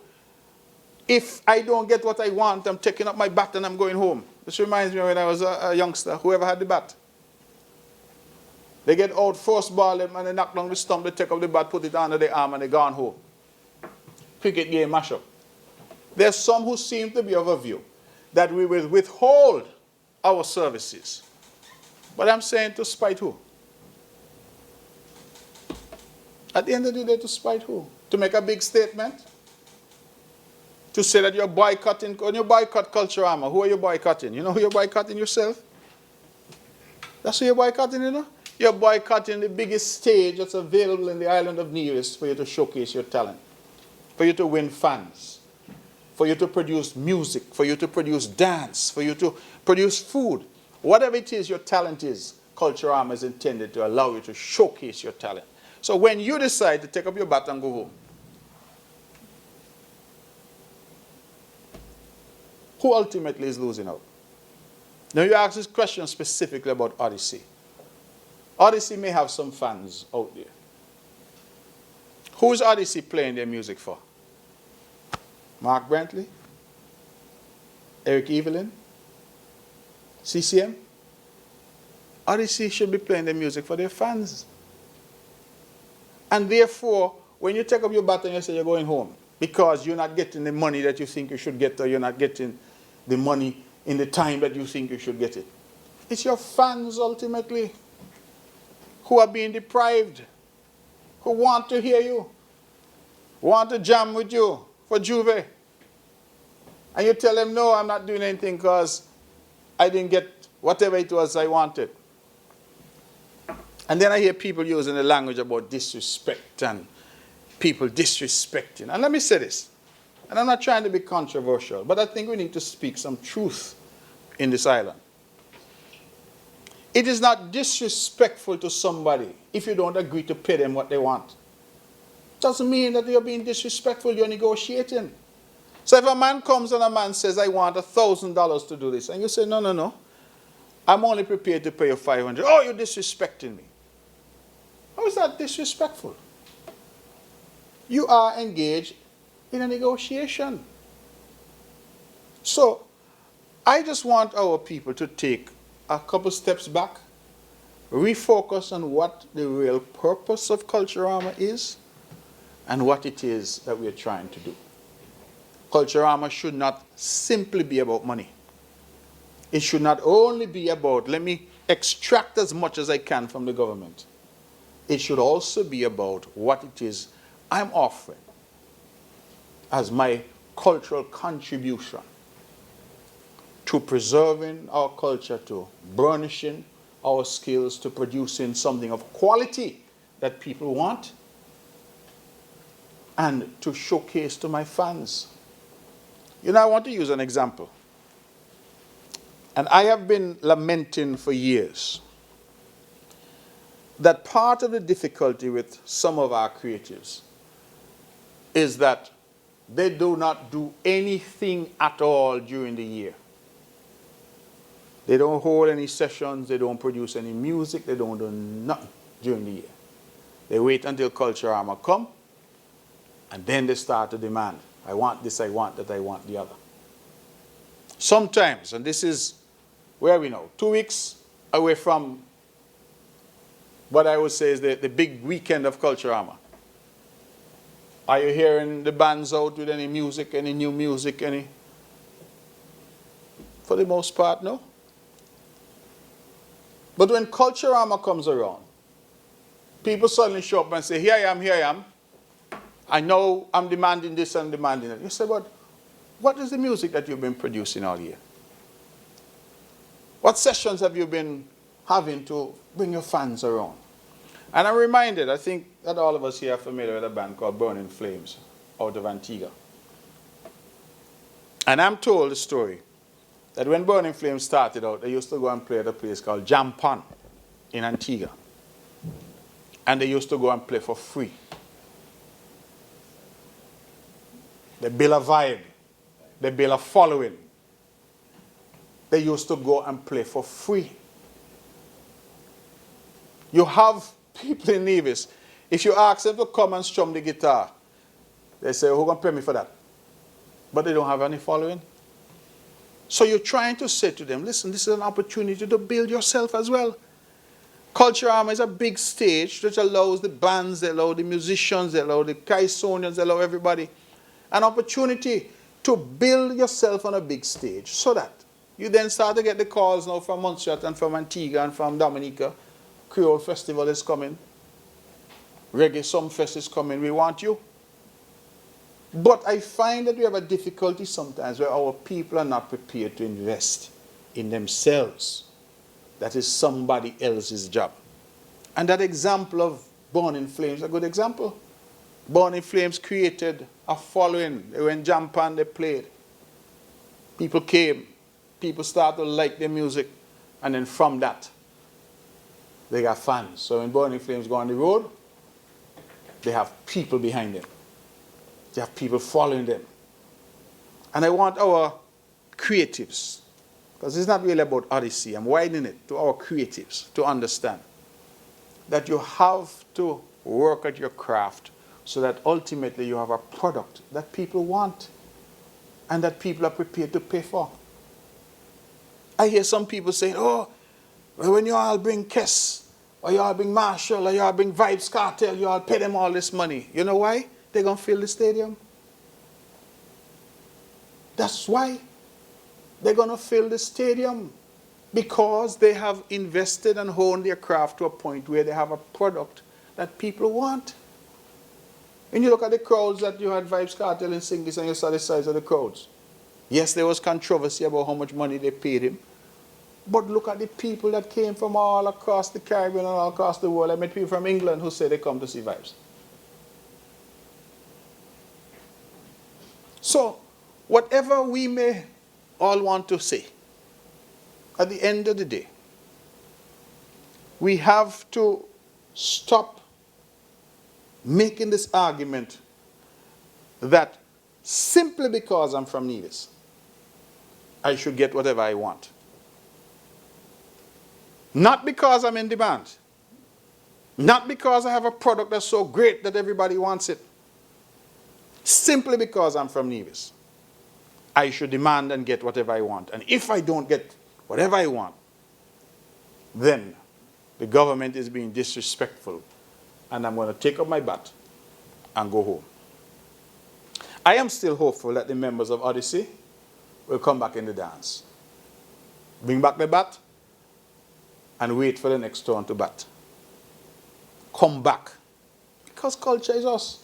if I don't get what I want, I'm taking up my bat and I'm going home. This reminds me when I was a youngster, whoever had the bat. They get out, first ball them, and they knock down the stump, they take up the bat, put it under the arm, and they gone home. Cricket game mash up. There's some who seem to be of a view that we will withhold our services. But I'm saying to spite who? At the end of the day, to spite who? To make a big statement? To say that you're boycotting, when you boycott Culturama, who are you boycotting? You know who you're boycotting? Yourself? That's who you're boycotting, you know? You're boycotting the biggest stage that's available in the island of Nevis for you to showcase your talent, for you to win fans, for you to produce music, for you to produce dance, for you to produce food. Whatever it is your talent is, Culturama is intended to allow you to showcase your talent. So when you decide to take up your bat and go home, who ultimately is losing out? Now you ask this question specifically about Odyssey. Odyssey may have some fans out there. Who is Odyssey playing their music for? Mark Brantley? Eric Evelyn? CCM? Odyssey should be playing their music for their fans. And therefore, when you take up your bat and you say you're going home, because you're not getting the money that you think you should get, or you're not getting the money in the time that you think you should get it, it's your fans ultimately who are being deprived, who want to hear you, want to jam with you for Juve. And you tell them, no, I'm not doing anything because I didn't get whatever it was I wanted. And then I hear people using the language about disrespect and people disrespecting. And let me say this, and I'm not trying to be controversial, but I think we need to speak some truth in this island. It is not disrespectful to somebody if you don't agree to pay them what they want. Doesn't mean that you're being disrespectful, you're negotiating. So if a man comes and a man says, I want $1,000 to do this, and you say, no, no, no, I'm only prepared to pay you $500. Oh, you're disrespecting me. How is that disrespectful? You are engaged in a negotiation. So I just want our people to take a couple steps back, refocus on what the real purpose of Culturama is and what it is that we are trying to do. Culturama should not simply be about money. It should not only be about, let me extract as much as I can from the government. It should also be about what it is I'm offering as my cultural contribution to preserving our culture, to burnishing our skills, to producing something of quality that people want, and to showcase to my fans. You know, I want to use an example. And I have been lamenting for years that part of the difficulty with some of our creatives is that they do not do anything at all during the year. They don't hold any sessions, they don't produce any music, they don't do nothing during the year. They wait until Culturama come, and then they start to demand. I want this, I want that, I want the other. Sometimes, and this is where we know, 2 weeks away from what I would say is the big weekend of Culturama. Are you hearing the bands out with any music, any new music, any? For the most part, no. But when Culturama comes around, people suddenly show up and say, here I am, here I am. I know I'm demanding this and demanding that. You say, but what is the music that you've been producing all year? What sessions have you been having to bring your fans around? And I'm reminded, I think that all of us here are familiar with a band called Burning Flames out of Antigua. And I'm told the story that when Burning Flames started out, they used to go and play at a place called Jampan in Antigua. And they used to go and play for free. They build a vibe. They build a following. They used to go and play for free. You have people in Nevis, if you ask them to come and strum the guitar, they say, who's going to pay me for that? But they don't have any following. So you're trying to say to them, listen, this is an opportunity to build yourself as well. Culture Armor is a big stage which allows the bands, they allow the musicians, they allow the Kaisonians, they allow everybody an opportunity to build yourself on a big stage so that you then start to get the calls now from Montserrat and from Antigua and from Dominica. Creole Festival is coming. Reggae Sumfest is coming. We want you. But I find that we have a difficulty sometimes where our people are not prepared to invest in themselves. That is somebody else's job. And that example of Born in Flames is a good example. Born in Flames created a following. They went jump and they played. People came. People started to like their music. And then from that, they got fans. So when Born in Flames go on the road, they have people behind them. They have people following them. And I want our creatives, because it's not really about Odyssey, I'm widening it to our creatives to understand that you have to work at your craft so that ultimately you have a product that people want and that people are prepared to pay for. I hear some people say, oh, well, when you all bring Kess, or you all bring Marshall, or you all bring Vibes Cartel, you all pay them all this money. You know why? They're going to fill the stadium. That's why. They're going to fill the stadium. Because they have invested and honed their craft to a point where they have a product that people want. When you look at the crowds that you had Vibes Cartel and sing this and you saw the size of the crowds. Yes, there was controversy about how much money they paid him. But look at the people that came from all across the Caribbean and all across the world. I met people from England who say they come to see Vibes. So, whatever we may all want to say, at the end of the day, we have to stop making this argument that simply because I'm from Nevis, I should get whatever I want. Not because I'm in demand. Not because I have a product that's so great that everybody wants it. Simply because I'm from Nevis, I should demand and get whatever I want. And if I don't get whatever I want, then the government is being disrespectful and I'm going to take up my bat and go home. I am still hopeful that the members of Odyssey will come back in the dance. Bring back the bat and wait for the next turn to bat. Come back. Because culture is us.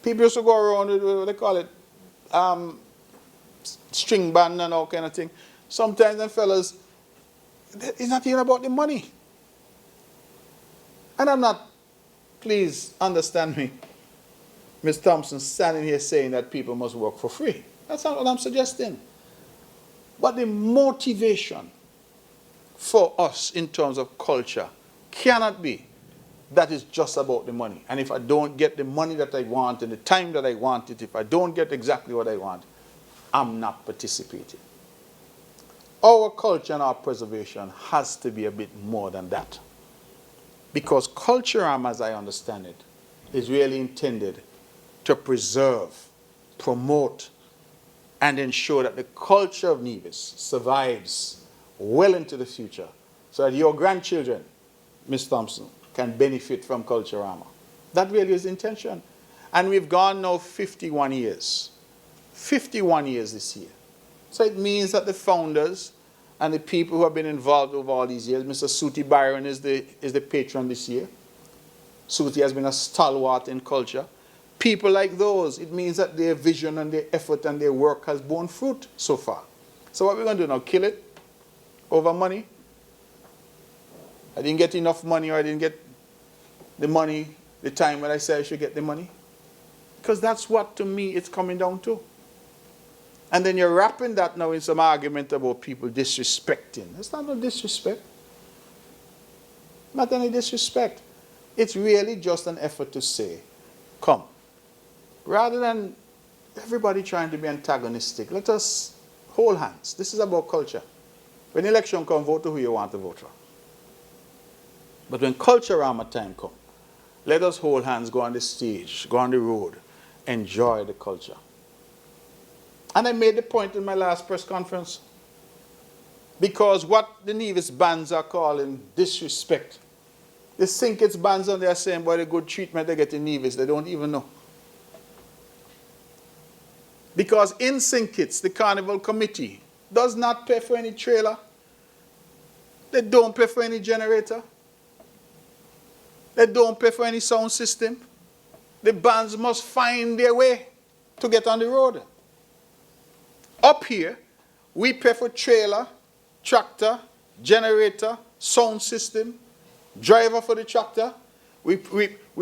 People used to go around with, what they call it, string band and all kind of thing. Sometimes them fellas, it's not even about the money. And I'm not, please understand me, Ms. Thompson standing here saying that people must work for free. That's not what I'm suggesting. But the motivation for us in terms of culture cannot be that it's just about the money. And if I don't get the money that I want and the time that I want it, if I don't get exactly what I want, I'm not participating. Our culture and our preservation has to be a bit more than that. Because culture, as I understand it, is really intended to preserve, promote, and ensure that the culture of Nevis survives well into the future so that your grandchildren, Ms. Thompson, can benefit from Culture Armor. That really is the intention. And we've gone now 51 years. 51 years this year. So it means that the founders and the people who have been involved over all these years, Mr. Suti Byron is the patron this year. Suti has been a stalwart in culture. People like those, it means that their vision and their effort and their work has borne fruit so far. So what we're going to do now, kill it over money? I didn't get enough money, or I didn't get the money the time when I said I should get the money. Because that's what, to me, it's coming down to. And then you're wrapping that now in some argument about people disrespecting. It's not no disrespect. Not any disrespect. It's really just an effort to say, come. Rather than everybody trying to be antagonistic, let us hold hands. This is about culture. When election comes, vote to who you want to vote for. But when Culturama time comes, let us hold hands, go on the stage, go on the road, enjoy the culture. And I made the point in my last press conference. Because what the Nevis bands are calling disrespect, the St. Kitts bands on there saying, boy, the good treatment they get in Nevis, they don't even know. Because in St. Kitts, the Carnival Committee does not pay for any trailer. They don't pay for any generator. They don't pay for any sound system. The bands must find their way to get on the road. Up here, we pay for trailer, tractor, generator, sound system, driver for the tractor. We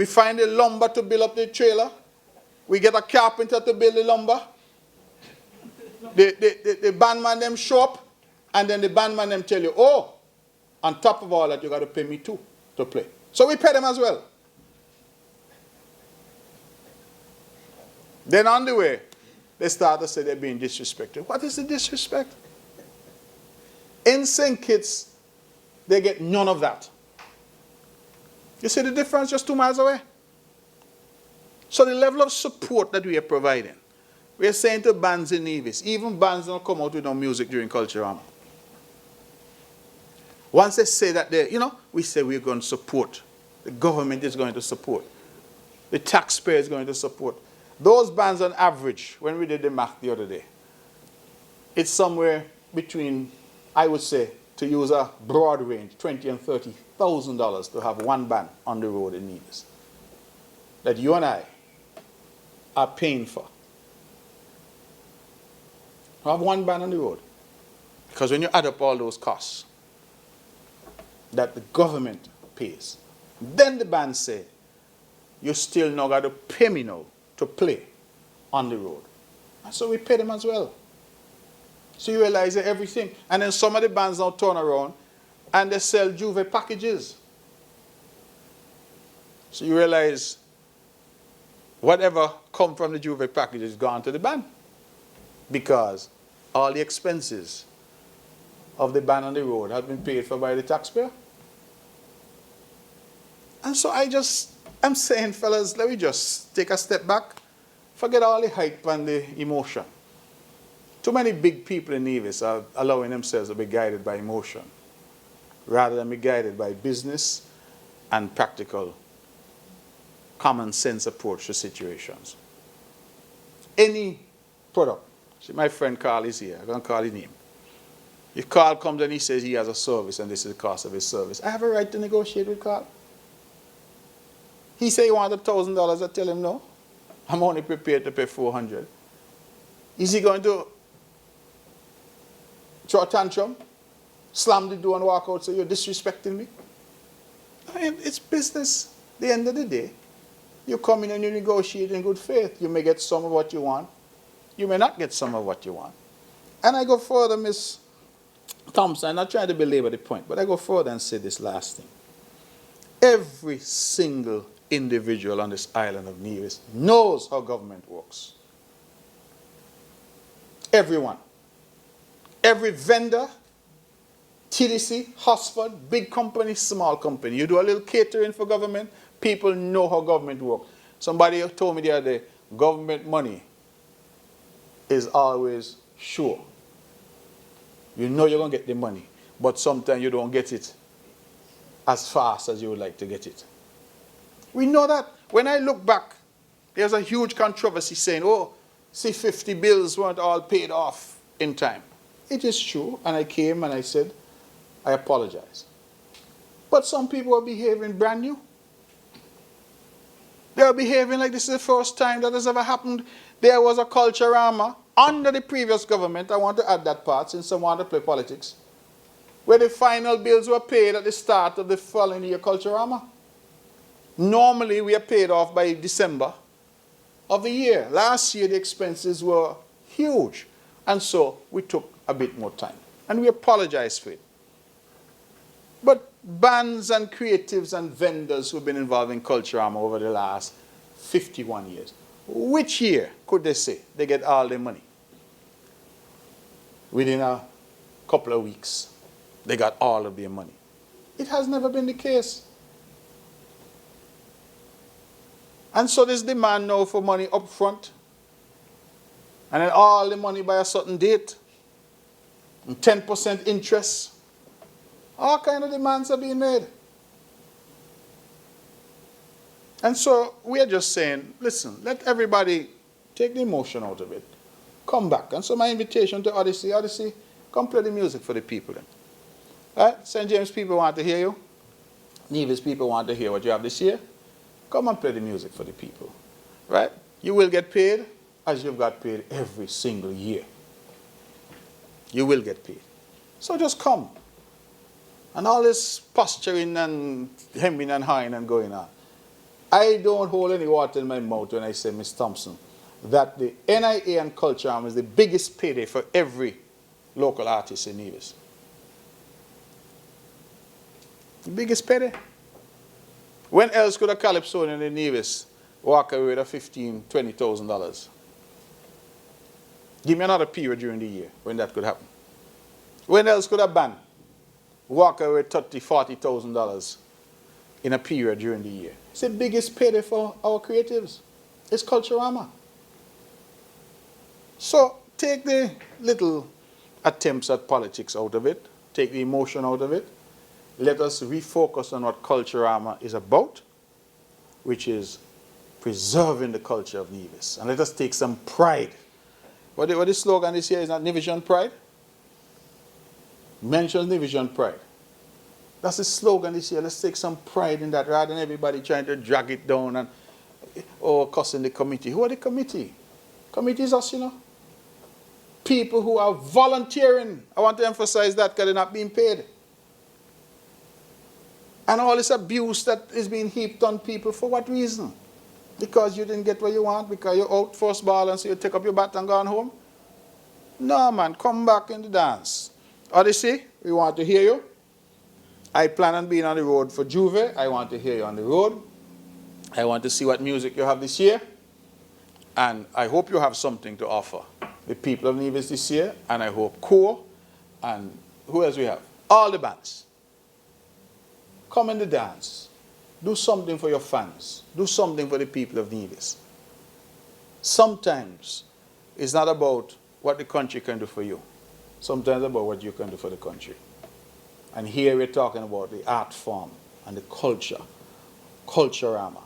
find the lumber to build up the trailer. We get a carpenter to build the lumber. The bandman them show up, and then the bandman them tell you, oh, on top of all that, you got to pay me too to play. So we pay them as well. Then on the way, they start to say they're being disrespected. What is the disrespect? In St. Kitts, they get none of that. You see the difference just 2 miles away? So the level of support that we are providing, we are saying to bands in Nevis, even bands don't come out with no music during Culturama. Once they say that we say we're going to support. The government is going to support. The taxpayer is going to support. Those bands on average, when we did the math the other day, it's somewhere between, I would say, to use a broad range, $20,000 and $30,000 to have one band on the road in Nevis. That you and I are paying for. To have one band on the road. Because when you add up all those costs that the government pays, then the band say, you still not got to pay me now to play on the road. And so we pay them as well. So you realize that everything. And then some of the bands now turn around and they sell Juve packages. So you realize whatever come from the Juve package is gone to the band. Because all the expenses of the band on the road have been paid for by the taxpayer. And so I'm saying, fellas, let me just take a step back. Forget all the hype and the emotion. Too many big people in Nevis are allowing themselves to be guided by emotion rather than be guided by business and practical, common sense approach to situations. Any product. See, my friend Carl is here. I'm going to call his name. If Carl comes and he says he has a service and this is the cost of his service, I have a right to negotiate with Carl. He say he wanted $1,000. I tell him no. I'm only prepared to pay $400. Is he going to throw a tantrum, slam the door and walk out, say you're disrespecting me? I mean, it's business. At the end of the day, you come in and you negotiate in good faith. You may get some of what you want. You may not get some of what you want. And I go further, Miss Thompson. I'm not trying to belabor the point, but I go further and say this last thing. Every single individual on this island of Nevis knows how government works. Everyone. Every vendor, TDC, Hosford, big company, small company. You do a little catering for government, people know how government works. Somebody told me the other day, government money is always sure. You know you're going to get the money, but sometimes you don't get it as fast as you would like to get it. We know that. When I look back, there's a huge controversy saying, oh, C-50 bills weren't all paid off in time. It is true, and I came and I said, I apologize. But some people are behaving brand new. They are behaving like this is the first time that has ever happened. There was a Culturama under the previous government. I want to add that part since I want to play politics. Where the final bills were paid at the start of the following year Culturama. Normally, we are paid off by December of the year. Last year, the expenses were huge. And so, we took a bit more time. And we apologize for it. But bands and creatives and vendors who've been involved in Culturama over the last 51 years, which year could they say they get all their money? Within a couple of weeks, they got all of their money. It has never been the case. And so there's demand now for money up front, and then all the money by a certain date, and 10% interest. All kind of demands are being made. And so we are just saying, listen, let everybody take the emotion out of it. Come back. And so my invitation to Odyssey, come play the music for the people then. Right? St. James people want to hear you. Nevis people want to hear what you have this year. Come and play the music for the people. Right? You will get paid as you've got paid every single year. You will get paid. So just come. And all this posturing and hemming and hawing and going on. I don't hold any water in my mouth when I say, Ms. Thompson, that the NIA and Culturama is the biggest payday for every local artist in Nevis. The biggest payday. When else could a calypsonian in Nevis walk away with a $15,000, $20,000? Give me another period during the year when that could happen. When else could a band walk away with $30,000, $40,000 in a period during the year? It's the biggest payday for our creatives. It's Culturama. So take the little attempts at politics out of it. Take the emotion out of it. Let us refocus on what Culturama is about, which is preserving the culture of Nevis. And let us take some pride. What the slogan this year is not Nevisian Pride? Mention Nevisian Pride. That's the slogan this year. Let's take some pride in that rather than everybody trying to drag it down and cussing the committee. Who are the committee? Committee is us, you know. People who are volunteering. I want to emphasize that because they're not being paid. And all this abuse that is being heaped on people, for what reason? Because you didn't get what you want, because you're out first ball and so you take up your bat and go on home? No, man, come back in the dance. Odyssey, we want to hear you. I plan on being on the road for Juve. I want to hear you on the road. I want to see what music you have this year. And I hope you have something to offer the people of Nevis this year. And I hope Core and who else we have? All the bands. Come in the dance. Do something for your fans. Do something for the people of Nevis. Sometimes it's not about what the country can do for you. Sometimes it's about what you can do for the country. And here we're talking about the art form and the culture. Culturama.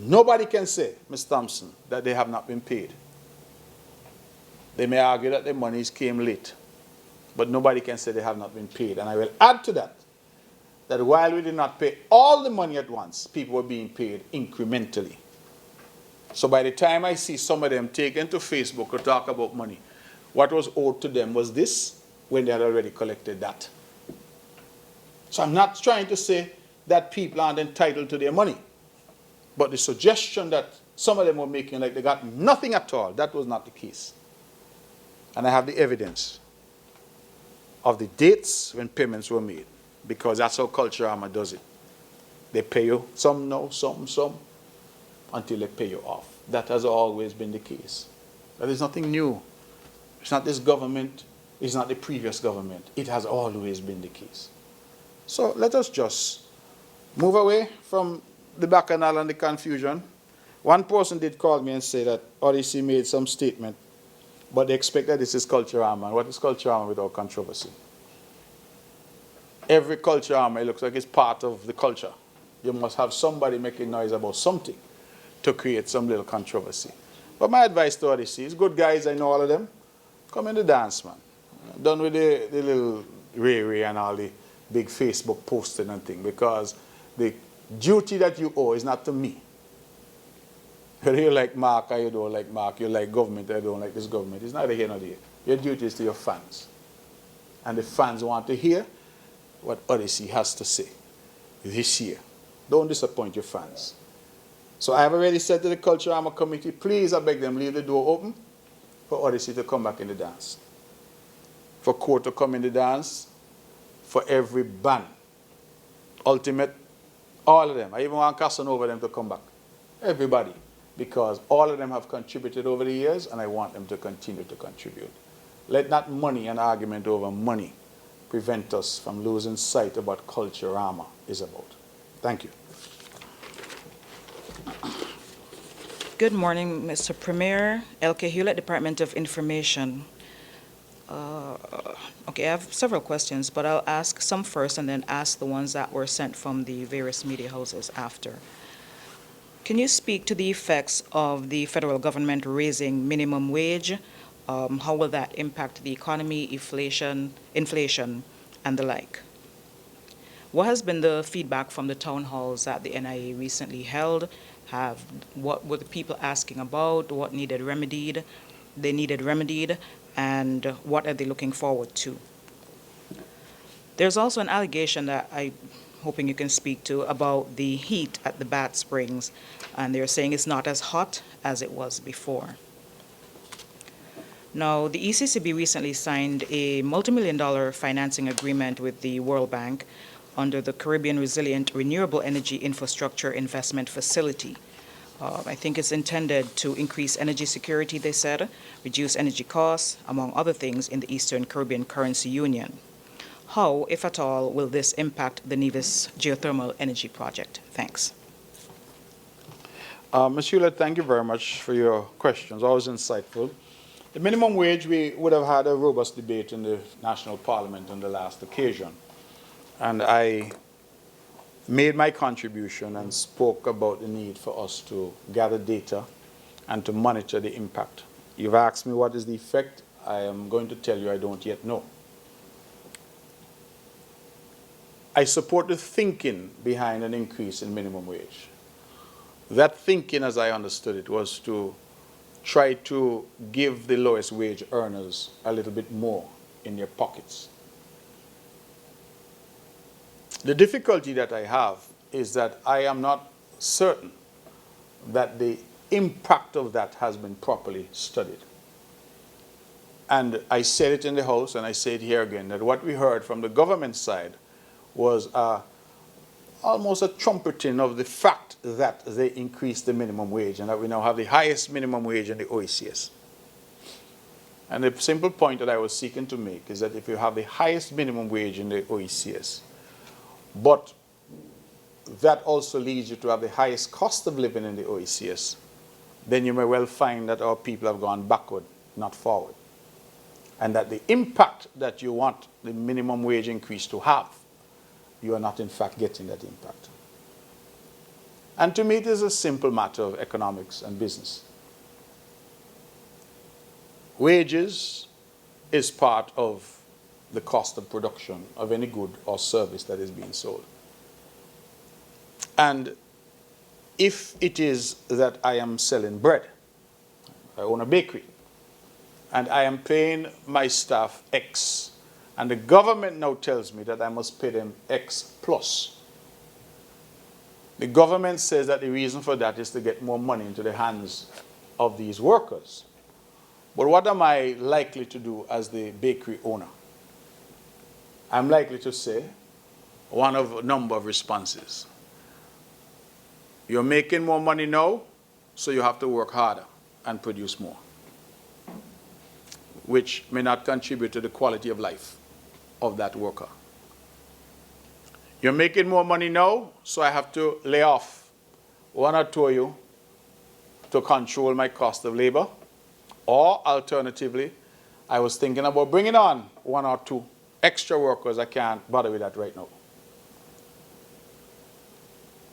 Nobody can say, Ms. Thompson, that they have not been paid. They may argue that the monies came late. But nobody can say they have not been paid. And I will add to that, that while we did not pay all the money at once, people were being paid incrementally. So by the time I see some of them taken to Facebook to talk about money, what was owed to them was this, when they had already collected that. So I'm not trying to say that people aren't entitled to their money. But the suggestion that some of them were making like they got nothing at all, that was not the case. And I have the evidence of the dates when payments were made, because that's how Culturama does it. They pay you some now, some, until they pay you off. That has always been the case. That is nothing new. It's not this government, it's not the previous government. It has always been the case. So let us just move away from the bacchanal and the confusion. One person did call me and say that Odyssey made some statement, but they expect that this is Culturama. What is Culturama without controversy? Every Culturama, it looks like it's part of the culture. You must have somebody making noise about something to create some little controversy. But my advice to Odyssey is, good guys, I know all of them, come in the dance, man. Done with the little Ray and all the big Facebook posting and thing, because the duty that you owe is not to me. Whether you like Mark or you don't like Mark, you like government or you don't like this government, it's neither here nor there. Your duty is to your fans. And the fans want to hear what Odyssey has to say this year. Don't disappoint your fans. So I have already said to the Culturama committee, please, I beg them, leave the door open for Odyssey to come back in the dance. For Core to come in the dance, for every band Ultimate, all of them. I even want Casanova them to come back. Everybody. Because all of them have contributed over the years, and I want them to continue to contribute. Let not money and argument over money prevent us from losing sight of what Culturama is about. Thank you. Good morning, Mr. Premier. L.K. Hewlett, Department of Information. Okay, I have several questions, but I'll ask some first and then ask the ones that were sent from the various media houses after. Can you speak to the effects of the federal government raising minimum wage? How will that impact the economy, inflation, and the like? What has been the feedback from the town halls that the NIA recently held? What were the people asking about? What needed remedied? And what are they looking forward to? There's also an allegation that I'm hoping you can speak to about the heat at the Bat Springs, and they're saying it's not as hot as it was before. Now, the ECCB recently signed a multi-million-dollar financing agreement with the World Bank under the Caribbean Resilient Renewable Energy Infrastructure Investment Facility. I think it's intended to increase energy security, they said, reduce energy costs, among other things, in the Eastern Caribbean Currency Union. How, if at all, will this impact the Nevis geothermal energy project? Thanks. Ms. Hewlett, thank you very much for your questions, always insightful. The minimum wage, we would have had a robust debate in the National Parliament on the last occasion. And I made my contribution and spoke about the need for us to gather data and to monitor the impact. You've asked me what is the effect. I am going to tell you I don't yet know. I support the thinking behind an increase in minimum wage. That thinking, as I understood it, was to try to give the lowest wage earners a little bit more in their pockets. The difficulty that I have is that I am not certain that the impact of that has been properly studied. And I said it in the House, and I say it here again, that what we heard from the government side was almost a trumpeting of the fact that they increased the minimum wage and that we now have the highest minimum wage in the OECS. And the simple point that I was seeking to make is that if you have the highest minimum wage in the OECS, but that also leads you to have the highest cost of living in the OECS, then you may well find that our people have gone backward, not forward. And that the impact that you want the minimum wage increase to have, you are not in fact getting that impact. And to me, it is a simple matter of economics and business. Wages is part of the cost of production of any good or service that is being sold. And if it is that I am selling bread, I own a bakery, and I am paying my staff X, and the government now tells me that I must pay them X plus. The government says that the reason for that is to get more money into the hands of these workers. But what am I likely to do as the bakery owner? I'm likely to say one of a number of responses. You're making more money now, so you have to work harder and produce more, which may not contribute to the quality of life of that worker. You're making more money now, so I have to lay off one or two of you to control my cost of labor. Or alternatively, I was thinking about bringing on one or two extra workers. I can't bother with that right now.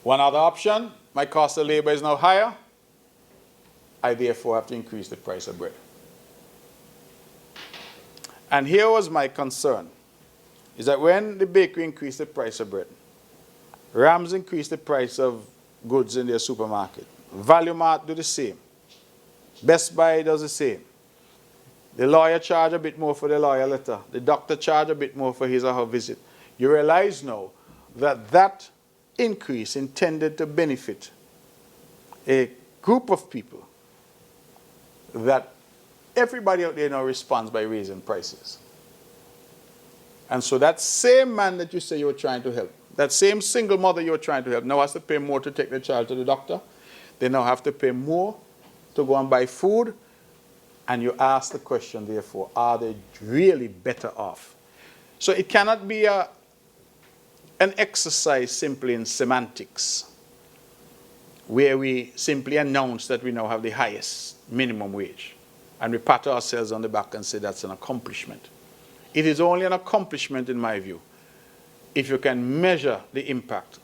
One other option, my cost of labor is now higher. I therefore have to increase the price of bread. And here was my concern, is that when the bakery increased the price of bread, Rams increased the price of goods in their supermarket, Value Mart do the same, Best Buy does the same. The lawyer charge a bit more for the lawyer letter. The doctor charge a bit more for his or her visit. You realize now that that increase intended to benefit a group of people that everybody out there now responds by raising prices. And so that same man that you say you were trying to help, That same single mother you're trying to help now has to pay more to take the child to the doctor. They now have to pay more to go and buy food. And you ask the question, therefore, are they really better off? So it cannot be an exercise simply in semantics, where we simply announce that we now have the highest minimum wage, and we pat ourselves on the back and say that's an accomplishment. It is only an accomplishment, in my view, if you can measure the impact,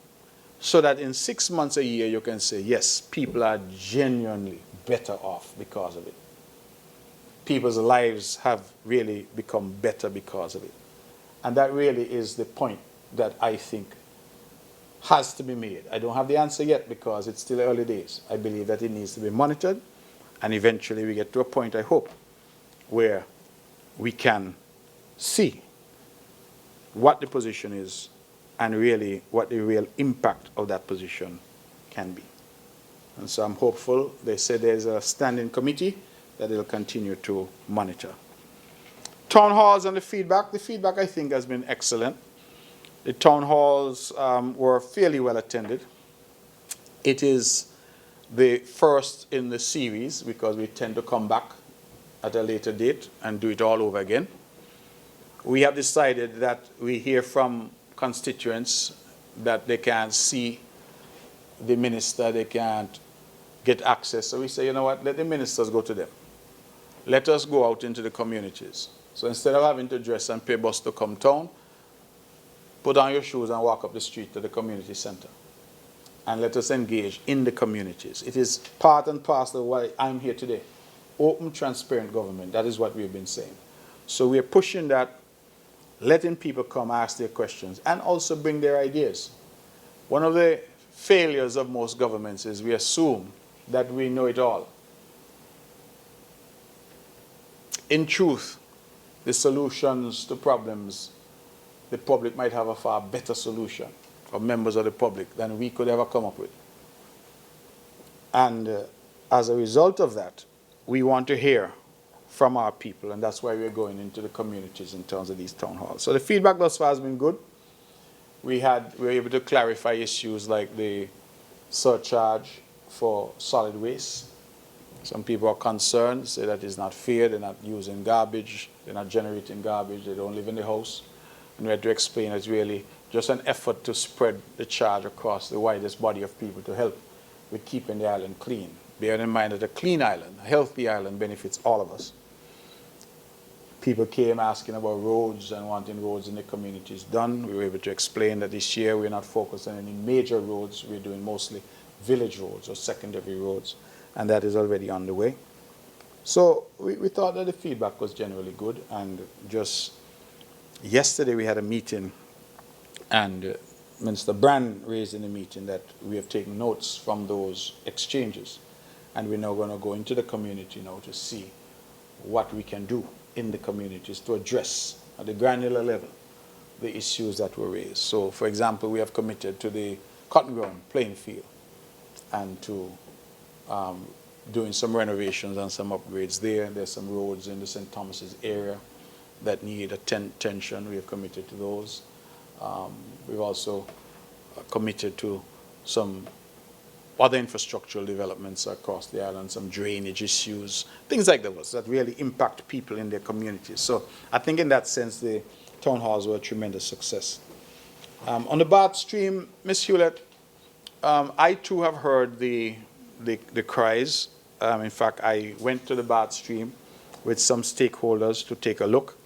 so that in 6 months, a year, you can say, yes, people are genuinely better off because of it. People's lives have really become better because of it. And that really is the point that I think has to be made. I don't have the answer yet because it's still early days. I believe that it needs to be monitored, and eventually we get to a point, I hope, where we can see what the position is and really what the real impact of that position can be. And so I'm hopeful. They say there's a standing committee that they'll continue to monitor. Town halls and the feedback I think has been excellent. The town halls were fairly well attended. It is the first in the series because we tend to come back at a later date and do it all over again. We have decided that we hear from constituents that they can't see the minister, they can't get access. So we say, you know what, let the ministers go to them. Let us go out into the communities. So instead of having to dress and pay bus to come town, put on your shoes and walk up the street to the community center. And let us engage in the communities. It is part and parcel of why I'm here today. Open, transparent government. That is what we've been saying. So we are pushing that, letting people come ask their questions and also bring their ideas. One of the failures of most governments is we assume that we know it all. In truth, the solutions to problems, the public might have a far better solution, or members of the public, than we could ever come up with. And as a result of that, we want to hear from our people, and that's why we're going into the communities in terms of these town halls. So the feedback thus far has been good. We were able to clarify issues like the surcharge for solid waste. Some people are concerned, say that it's not fair, they're not using garbage, they're not generating garbage, they don't live in the house. And we had to explain it's really just an effort to spread the charge across the widest body of people to help with keeping the island clean. Bearing in mind that a clean island, a healthy island, benefits all of us. People came asking about roads and wanting roads in the communities done. We were able to explain that this year we're not focused on any major roads. We're doing mostly village roads or secondary roads, and that is already on the way. So we thought that the feedback was generally good, and just yesterday we had a meeting, and Minister Brand raised in the meeting that we have taken notes from those exchanges, and we're now going to go into the community now to see what we can do in the communities to address at the granular level the issues that were raised. So, for example, we have committed to the cotton ground playing field and to doing some renovations and some upgrades there. There's some roads in the St. Thomas's area that need attention. We have committed to those. We've also committed to some other infrastructural developments across the island, some drainage issues, things like those that really impact people in their communities. So I think in that sense, the town halls were a tremendous success. On the Bath Stream, Ms. Hewlett, I too have heard the cries. In fact, I went to the Bath Stream with some stakeholders to take a look.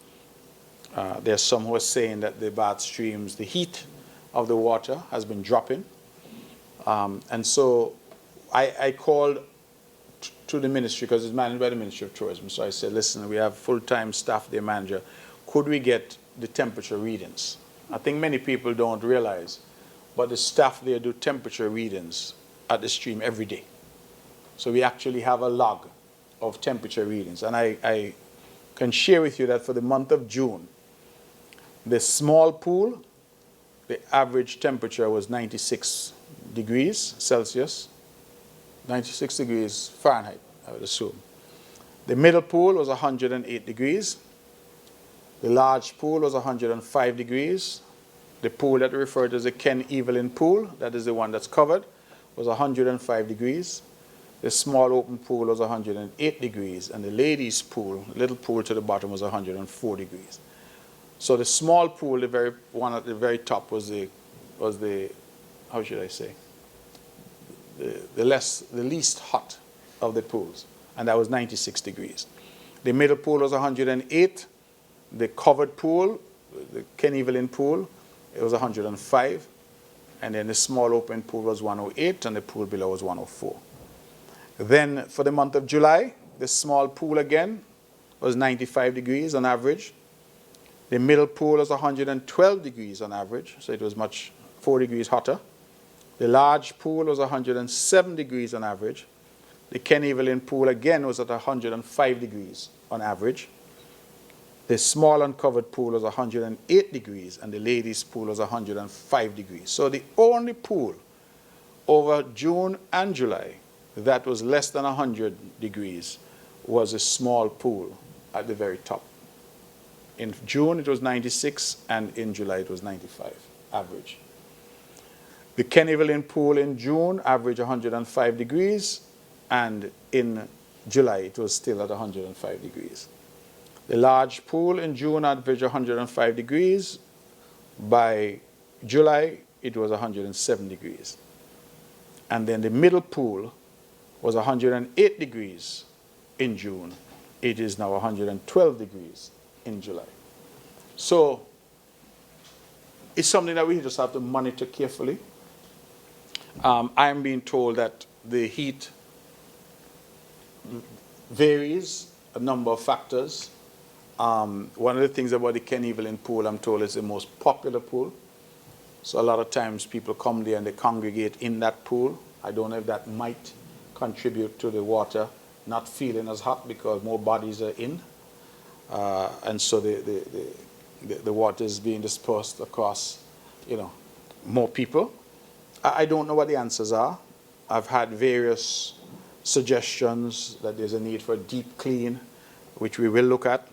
There's some who are saying that the Bath Streams, the heat of the water has been dropping. And so I called to the ministry, because it's managed by the Ministry of Tourism. So I said, listen, we have full-time staff there, manager. Could we get the temperature readings? I think many people don't realize, but the staff there do temperature readings at the stream every day. So we actually have a log of temperature readings. And I can share with you that for the month of June, the small pool, the average temperature was 96 degrees Celsius, 96 degrees Fahrenheit, I would assume. The middle pool was 108 degrees. The large pool was 105 degrees. The pool that we refer to as the Ken Evelyn pool, that is the one that's covered, was 105 degrees. The small open pool was 108 degrees, and the ladies' pool, little pool to the bottom, was 104 degrees. So the small pool, the very one at the very top, was the how should I say, the least hot of the pools, and that was 96 degrees. The middle pool was 108. The covered pool, the Ken Evelyn pool, it was 105, and then the small open pool was 108, and the pool below was 104. Then for the month of July, the small pool again was 95 degrees on average. The middle pool was 112 degrees on average, so it was 4 degrees hotter. The large pool was 107 degrees on average. The Ken Evelyn pool again was at 105 degrees on average. The small uncovered pool was 108 degrees, and the ladies' pool was 105 degrees. So the only pool over June and July that was less than 100 degrees was a small pool at the very top. In June it was 96, and in July it was 95 average. The Ken Evelyn pool in June averaged 105 degrees, and in July it was still at 105 degrees. The large pool in June averaged 105 degrees. By July it was 107 degrees. And then the middle pool was 108 degrees in June. It is now 112 degrees in July. So it's something that we just have to monitor carefully. I'm being told that the heat varies a number of factors. One of the things about the Ken Evelyn pool, I'm told, is the most popular pool. So a lot of times people come there and they congregate in that pool. I don't know if that might contribute to the water not feeling as hot because more bodies are in. And so the water is being dispersed across, more people. I don't know what the answers are. I've had various suggestions that there's a need for a deep clean, which we will look at.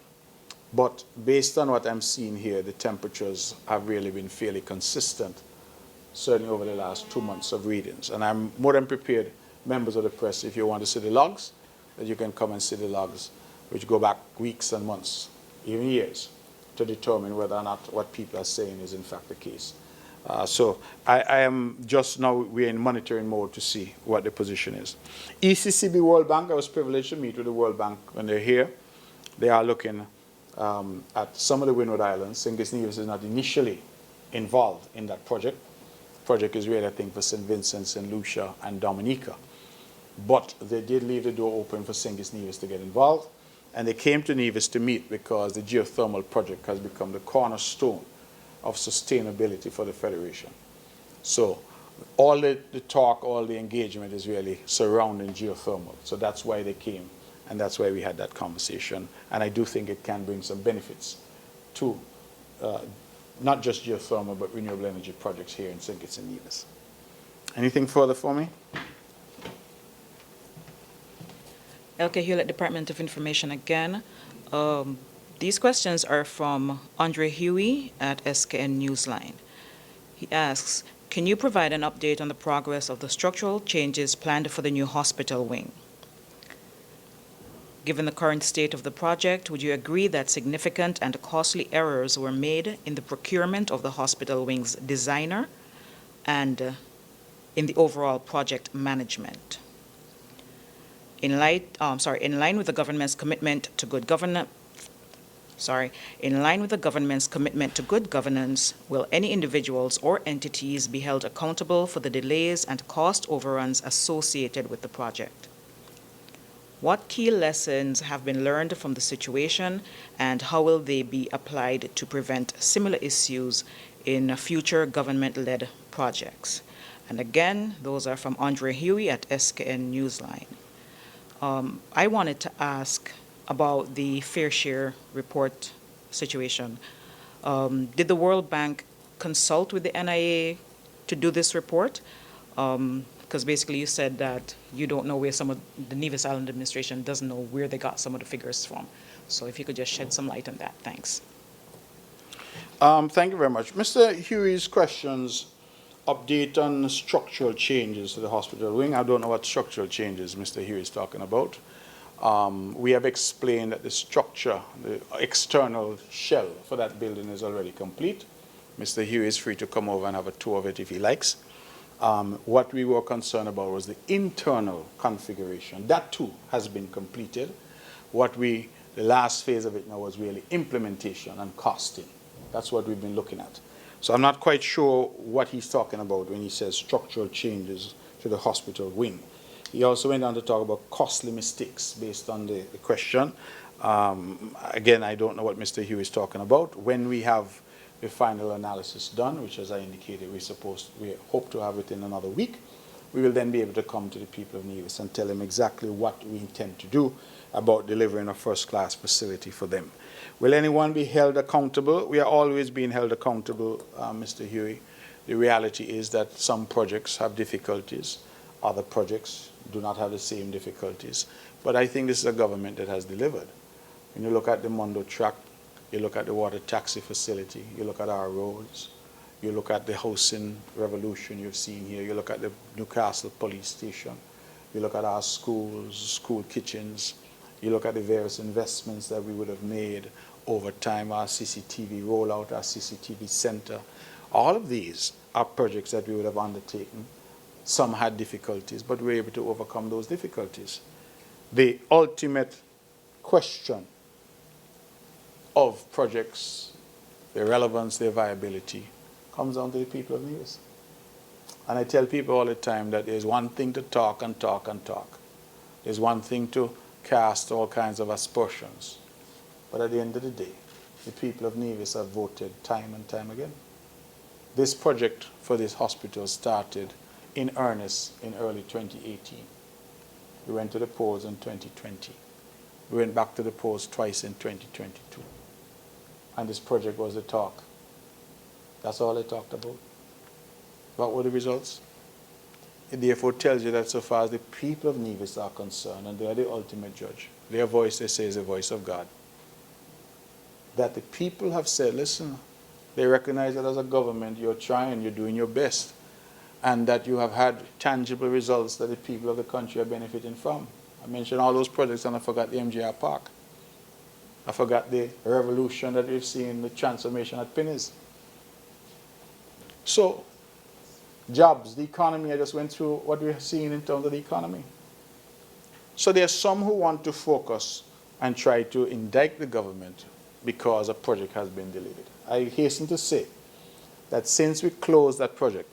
But based on what I'm seeing here, the temperatures have really been fairly consistent, certainly over the last 2 months of readings. And I'm more than prepared, members of the press, if you want to see the logs, that you can come and see the logs, which go back weeks and months, even years, to determine whether or not what people are saying is in fact the case. So I am just now, we're in monitoring mode to see what the position is. ECCB World Bank, I was privileged to meet with the World Bank when they're here. They are looking at some of the Windward Islands. St. Kitts Nevis is not initially involved in that project. The project is really, I think, for St. Vincent, St. Lucia, and Dominica. But they did leave the door open for St. Kitts Nevis to get involved. And they came to Nevis to meet because the geothermal project has become the cornerstone of sustainability for the Federation. So all the talk, all the engagement is really surrounding geothermal. So that's why they came, and that's why we had that conversation. And I do think it can bring some benefits to not just geothermal, but renewable energy projects here in St. Kitts and Nevis. Anything further for me? Elke Hewlett, Department of Information again. These questions are from Andre Huey at SKN Newsline. He asks, can you provide an update on the progress of the structural changes planned for the new hospital wing? Given the current state of the project, would you agree that significant and costly errors were made in the procurement of the hospital wing's designer and in the overall project management? In line with the government's commitment to good governance, will any individuals or entities be held accountable for the delays and cost overruns associated with the project? What key lessons have been learned from the situation, and how will they be applied to prevent similar issues in future government-led projects? And again, those are from Andre Huey at SKN Newsline. I wanted to ask about the fair share report situation. Did the World Bank consult with the NIA to do this report? Because basically you said that you don't know where some of the Nevis Island administration doesn't know where they got some of the figures from. So if you could just shed some light on that, thanks. Thank you very much. Mr. Huey's questions update on structural changes to the hospital wing. I don't know what structural changes Mr. Huey is talking about. We have explained that the structure, the external shell for that building is already complete. Mr. Huey is free to come over and have a tour of it if he likes. What we were concerned about was the internal configuration. That too has been completed. The last phase of it now was really implementation and costing. That's what we've been looking at. So I'm not quite sure what he's talking about when he says structural changes to the hospital wing. He also went on to talk about costly mistakes based on the question. Again, I don't know what Mr. Hugh is talking about. When we have the final analysis done, which as I indicated, we hope to have it in another week, we will then be able to come to the people of Nevis and tell them exactly what we intend to do about delivering a first-class facility for them. Will anyone be held accountable? We are always being held accountable, Mr. Huey. The reality is that some projects have difficulties. Other projects do not have the same difficulties. But I think this is a government that has delivered. When you look at the Mondo track, you look at the water taxi facility, you look at our roads, you look at the housing revolution you've seen here, you look at the Newcastle police station, you look at our schools, school kitchens, you look at the various investments that we would have made over time, our CCTV rollout, our CCTV center. All of these are projects that we would have undertaken. Some had difficulties, but we were able to overcome those difficulties. The ultimate question of projects, their relevance, their viability, comes down to the people of Nevis. And I tell people all the time that there's one thing to talk and talk and talk. There's one thing to cast all kinds of aspersions. But at the end of the day, the people of Nevis have voted time and time again. This project for this hospital started in earnest in early 2018. We went to the polls in 2020. We went back to the polls twice in 2022. And this project was the talk. That's all they talked about. What were the results? It therefore tells you that so far as the people of Nevis are concerned, and they are the ultimate judge, their voice, they say, is the voice of God. That the people have said, listen, they recognize that as a government you're trying, you're doing your best, and that you have had tangible results that the people of the country are benefiting from. I mentioned all those projects and I forgot the MJR Park. I forgot the revolution that we've seen, the transformation at Pinnies. So, jobs, the economy, I just went through what we're seeing in terms of the economy. So there are some who want to focus and try to indict the government because a project has been delayed. I hasten to say that since we closed that project,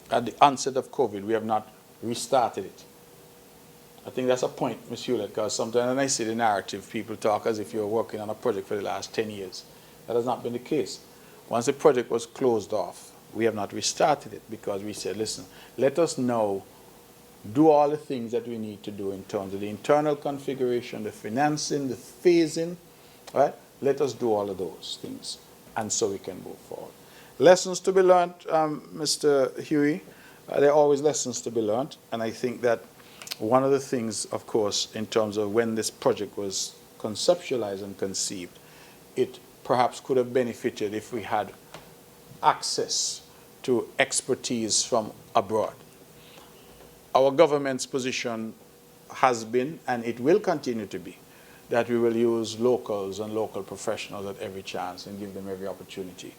at the onset of COVID, we have not restarted it. I think that's a point, Ms. Hewlett, because sometimes when I see the narrative, people talk as if you're working on a project for the last 10 years. That has not been the case. Once the project was closed off, we have not restarted it because we said, listen, let us now do all the things that we need to do in terms of the internal configuration, the financing, the phasing, right? Let us do all of those things, and so we can move forward. Lessons to be learned, Mr. Huey. There are always lessons to be learned, and I think that one of the things, of course, in terms of when this project was conceptualized and conceived, it perhaps could have benefited if we had access to expertise from abroad. Our government's position has been, and it will continue to be, that we will use locals and local professionals at every chance and give them every opportunity.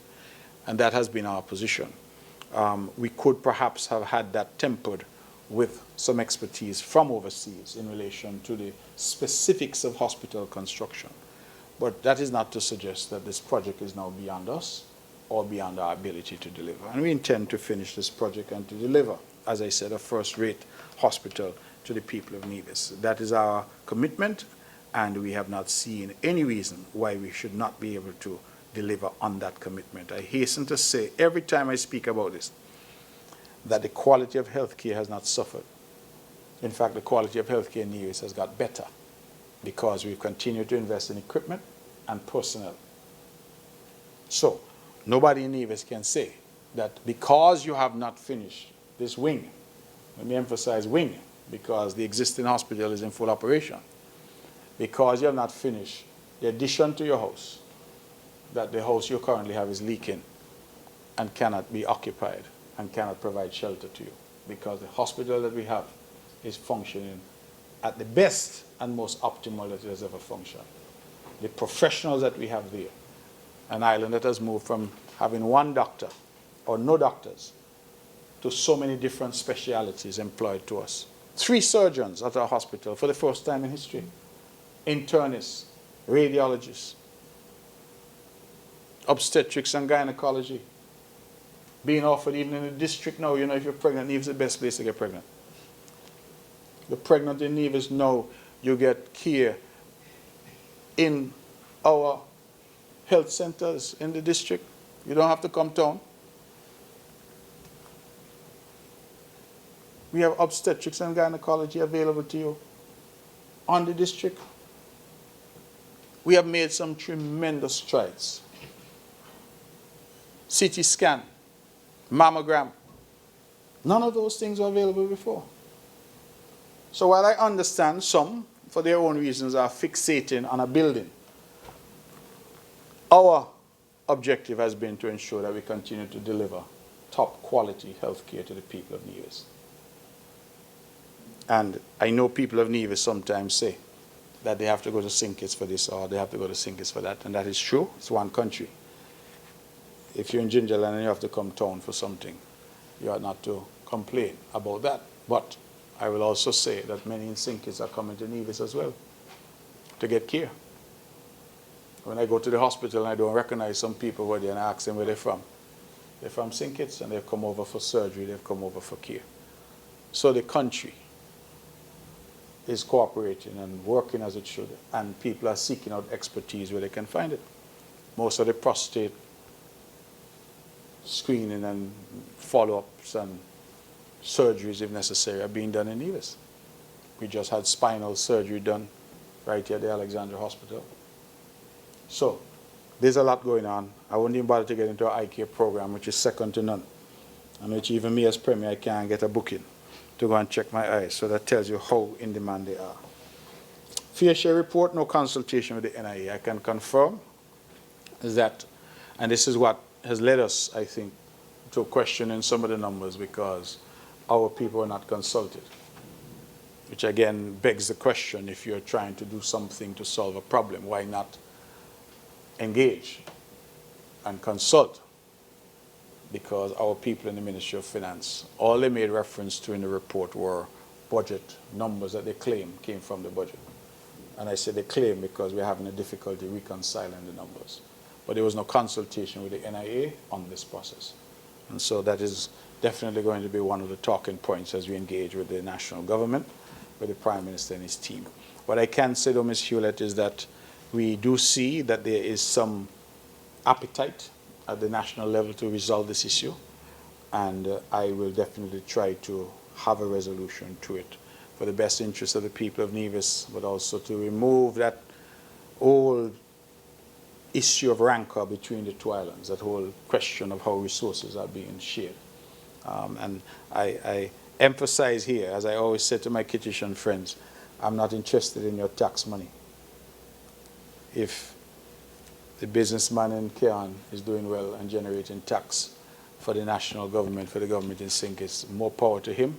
And that has been our position. We could perhaps have had that tempered with some expertise from overseas in relation to the specifics of hospital construction. But that is not to suggest that this project is now beyond us or beyond our ability to deliver. And we intend to finish this project and to deliver, as I said, a first-rate hospital to the people of Nevis. That is our commitment, and we have not seen any reason why we should not be able to deliver on that commitment. I hasten to say, every time I speak about this, that the quality of healthcare has not suffered. In fact, the quality of healthcare in Nevis has got better because we've continued to invest in equipment and personnel. So, nobody in Nevis can say that because you have not finished this wing, let me emphasize wing, because the existing hospital is in full operation, because you have not finished the addition to your house, that the house you currently have is leaking and cannot be occupied and cannot provide shelter to you, because the hospital that we have is functioning at the best and most optimal that it has ever functioned. The professionals that we have there, an island that has moved from having one doctor or no doctors to so many different specialities employed to us. 3 surgeons at our hospital for the first time in history, internists, radiologists, obstetrics and gynecology, being offered even in the district now. You know, if you're pregnant, Nevis is the best place to get pregnant. You're pregnant in Nevis, now you get care in our health centers in the district. You don't have to come down. We have obstetrics and gynecology available to you on the district. We have made some tremendous strides. CT scan, mammogram, none of those things were available before. So while I understand some, for their own reasons, are fixating on a building, our objective has been to ensure that we continue to deliver top quality health care to the people of Nevis. And I know people of Nevis sometimes say that they have to go to St. Kitts for this or they have to go to St. Kitts for that, and that is true. It's one country. If you're in Gingerland and you have to come town for something, you ought not to complain about that. But I will also say that many in St. Kitts are coming to Nevis as well to get care. When I go to the hospital and I don't recognize some people who are there and I ask them where they're from St. Kitts, and they've come over for surgery, they've come over for care. So the country is cooperating and working as it should, and people are seeking out expertise where they can find it. Most of the prostate screening and follow-ups and surgeries, if necessary, are being done in Nevis. We just had spinal surgery done right here at the Alexandra Hospital. So there's a lot going on. I wouldn't even bother to get into our eye care program, which is second to none, and which even me as Premier, I can't get a booking to go and check my eyes. So that tells you how in demand they are. Fair share report, no consultation with the NIA. I can confirm that, and this is what has led us, I think, to questioning some of the numbers, because our people are not consulted, which again begs the question, if you're trying to do something to solve a problem, why not engage and consult? Because our people in the Ministry of Finance, all they made reference to in the report were budget numbers that they claim came from the budget. And I say they claim because we're having a difficulty reconciling the numbers. But there was no consultation with the NIA on this process. And so that is definitely going to be one of the talking points as we engage with the national government, with the Prime Minister and his team. What I can say, though, Ms. Hewlett, is that we do see that there is some appetite at the national level to resolve this issue, and I will definitely try to have a resolution to it for the best interest of the people of Nevis, but also to remove that old issue of rancor between the two islands, that whole question of how resources are being shared. And I emphasize here, as I always say to my Kittitian friends, I'm not interested in your tax money. If the businessman in Kean is doing well and generating tax for the national government, for the government in St. Kitts, more power to him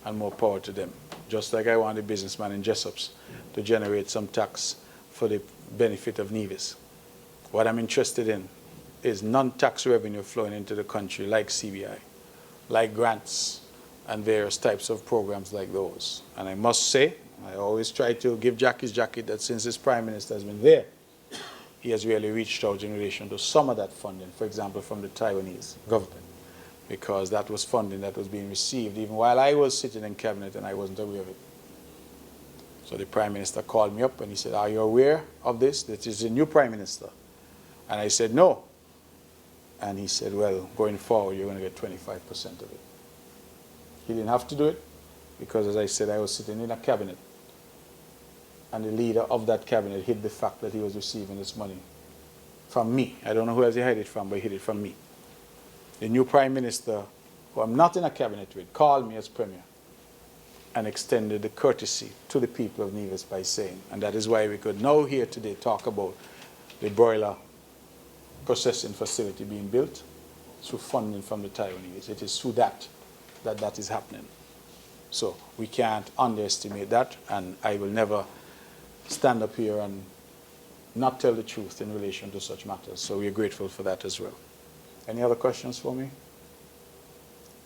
and more power to them. Just like I want the businessman in Jessops to generate some tax for the benefit of Nevis. What I'm interested in is non-tax revenue flowing into the country, like CBI, like grants and various types of programs like those. And I must say, I always try to give Jack his jacket, that since this Prime Minister has been there, he has really reached out in relation to some of that funding, for example, from the Taiwanese government, because that was funding that was being received even while I was sitting in cabinet and I wasn't aware of it. So the Prime Minister called me up and he said, are you aware of this? That is a new Prime Minister. And I said, no. And he said, well, going forward, you're going to get 25% of it. He didn't have to do it because, as I said, I was sitting in a cabinet. And the leader of that cabinet hid the fact that he was receiving this money from me. I don't know who else he hid it from, but he hid it from me. The new Prime Minister, who I'm not in a cabinet with, called me as Premier and extended the courtesy to the people of Nevis by saying, and that is why we could now here today talk about the broiler processing facility being built through funding from the Taiwanese. It is through that is happening. So we can't underestimate that, and I will never stand up here and not tell the truth in relation to such matters. So we are grateful for that as well. Any other questions for me?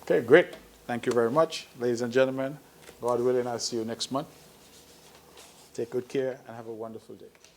Okay, great. Thank you very much, ladies and gentlemen. God willing, I'll see you next month. Take good care and have a wonderful day.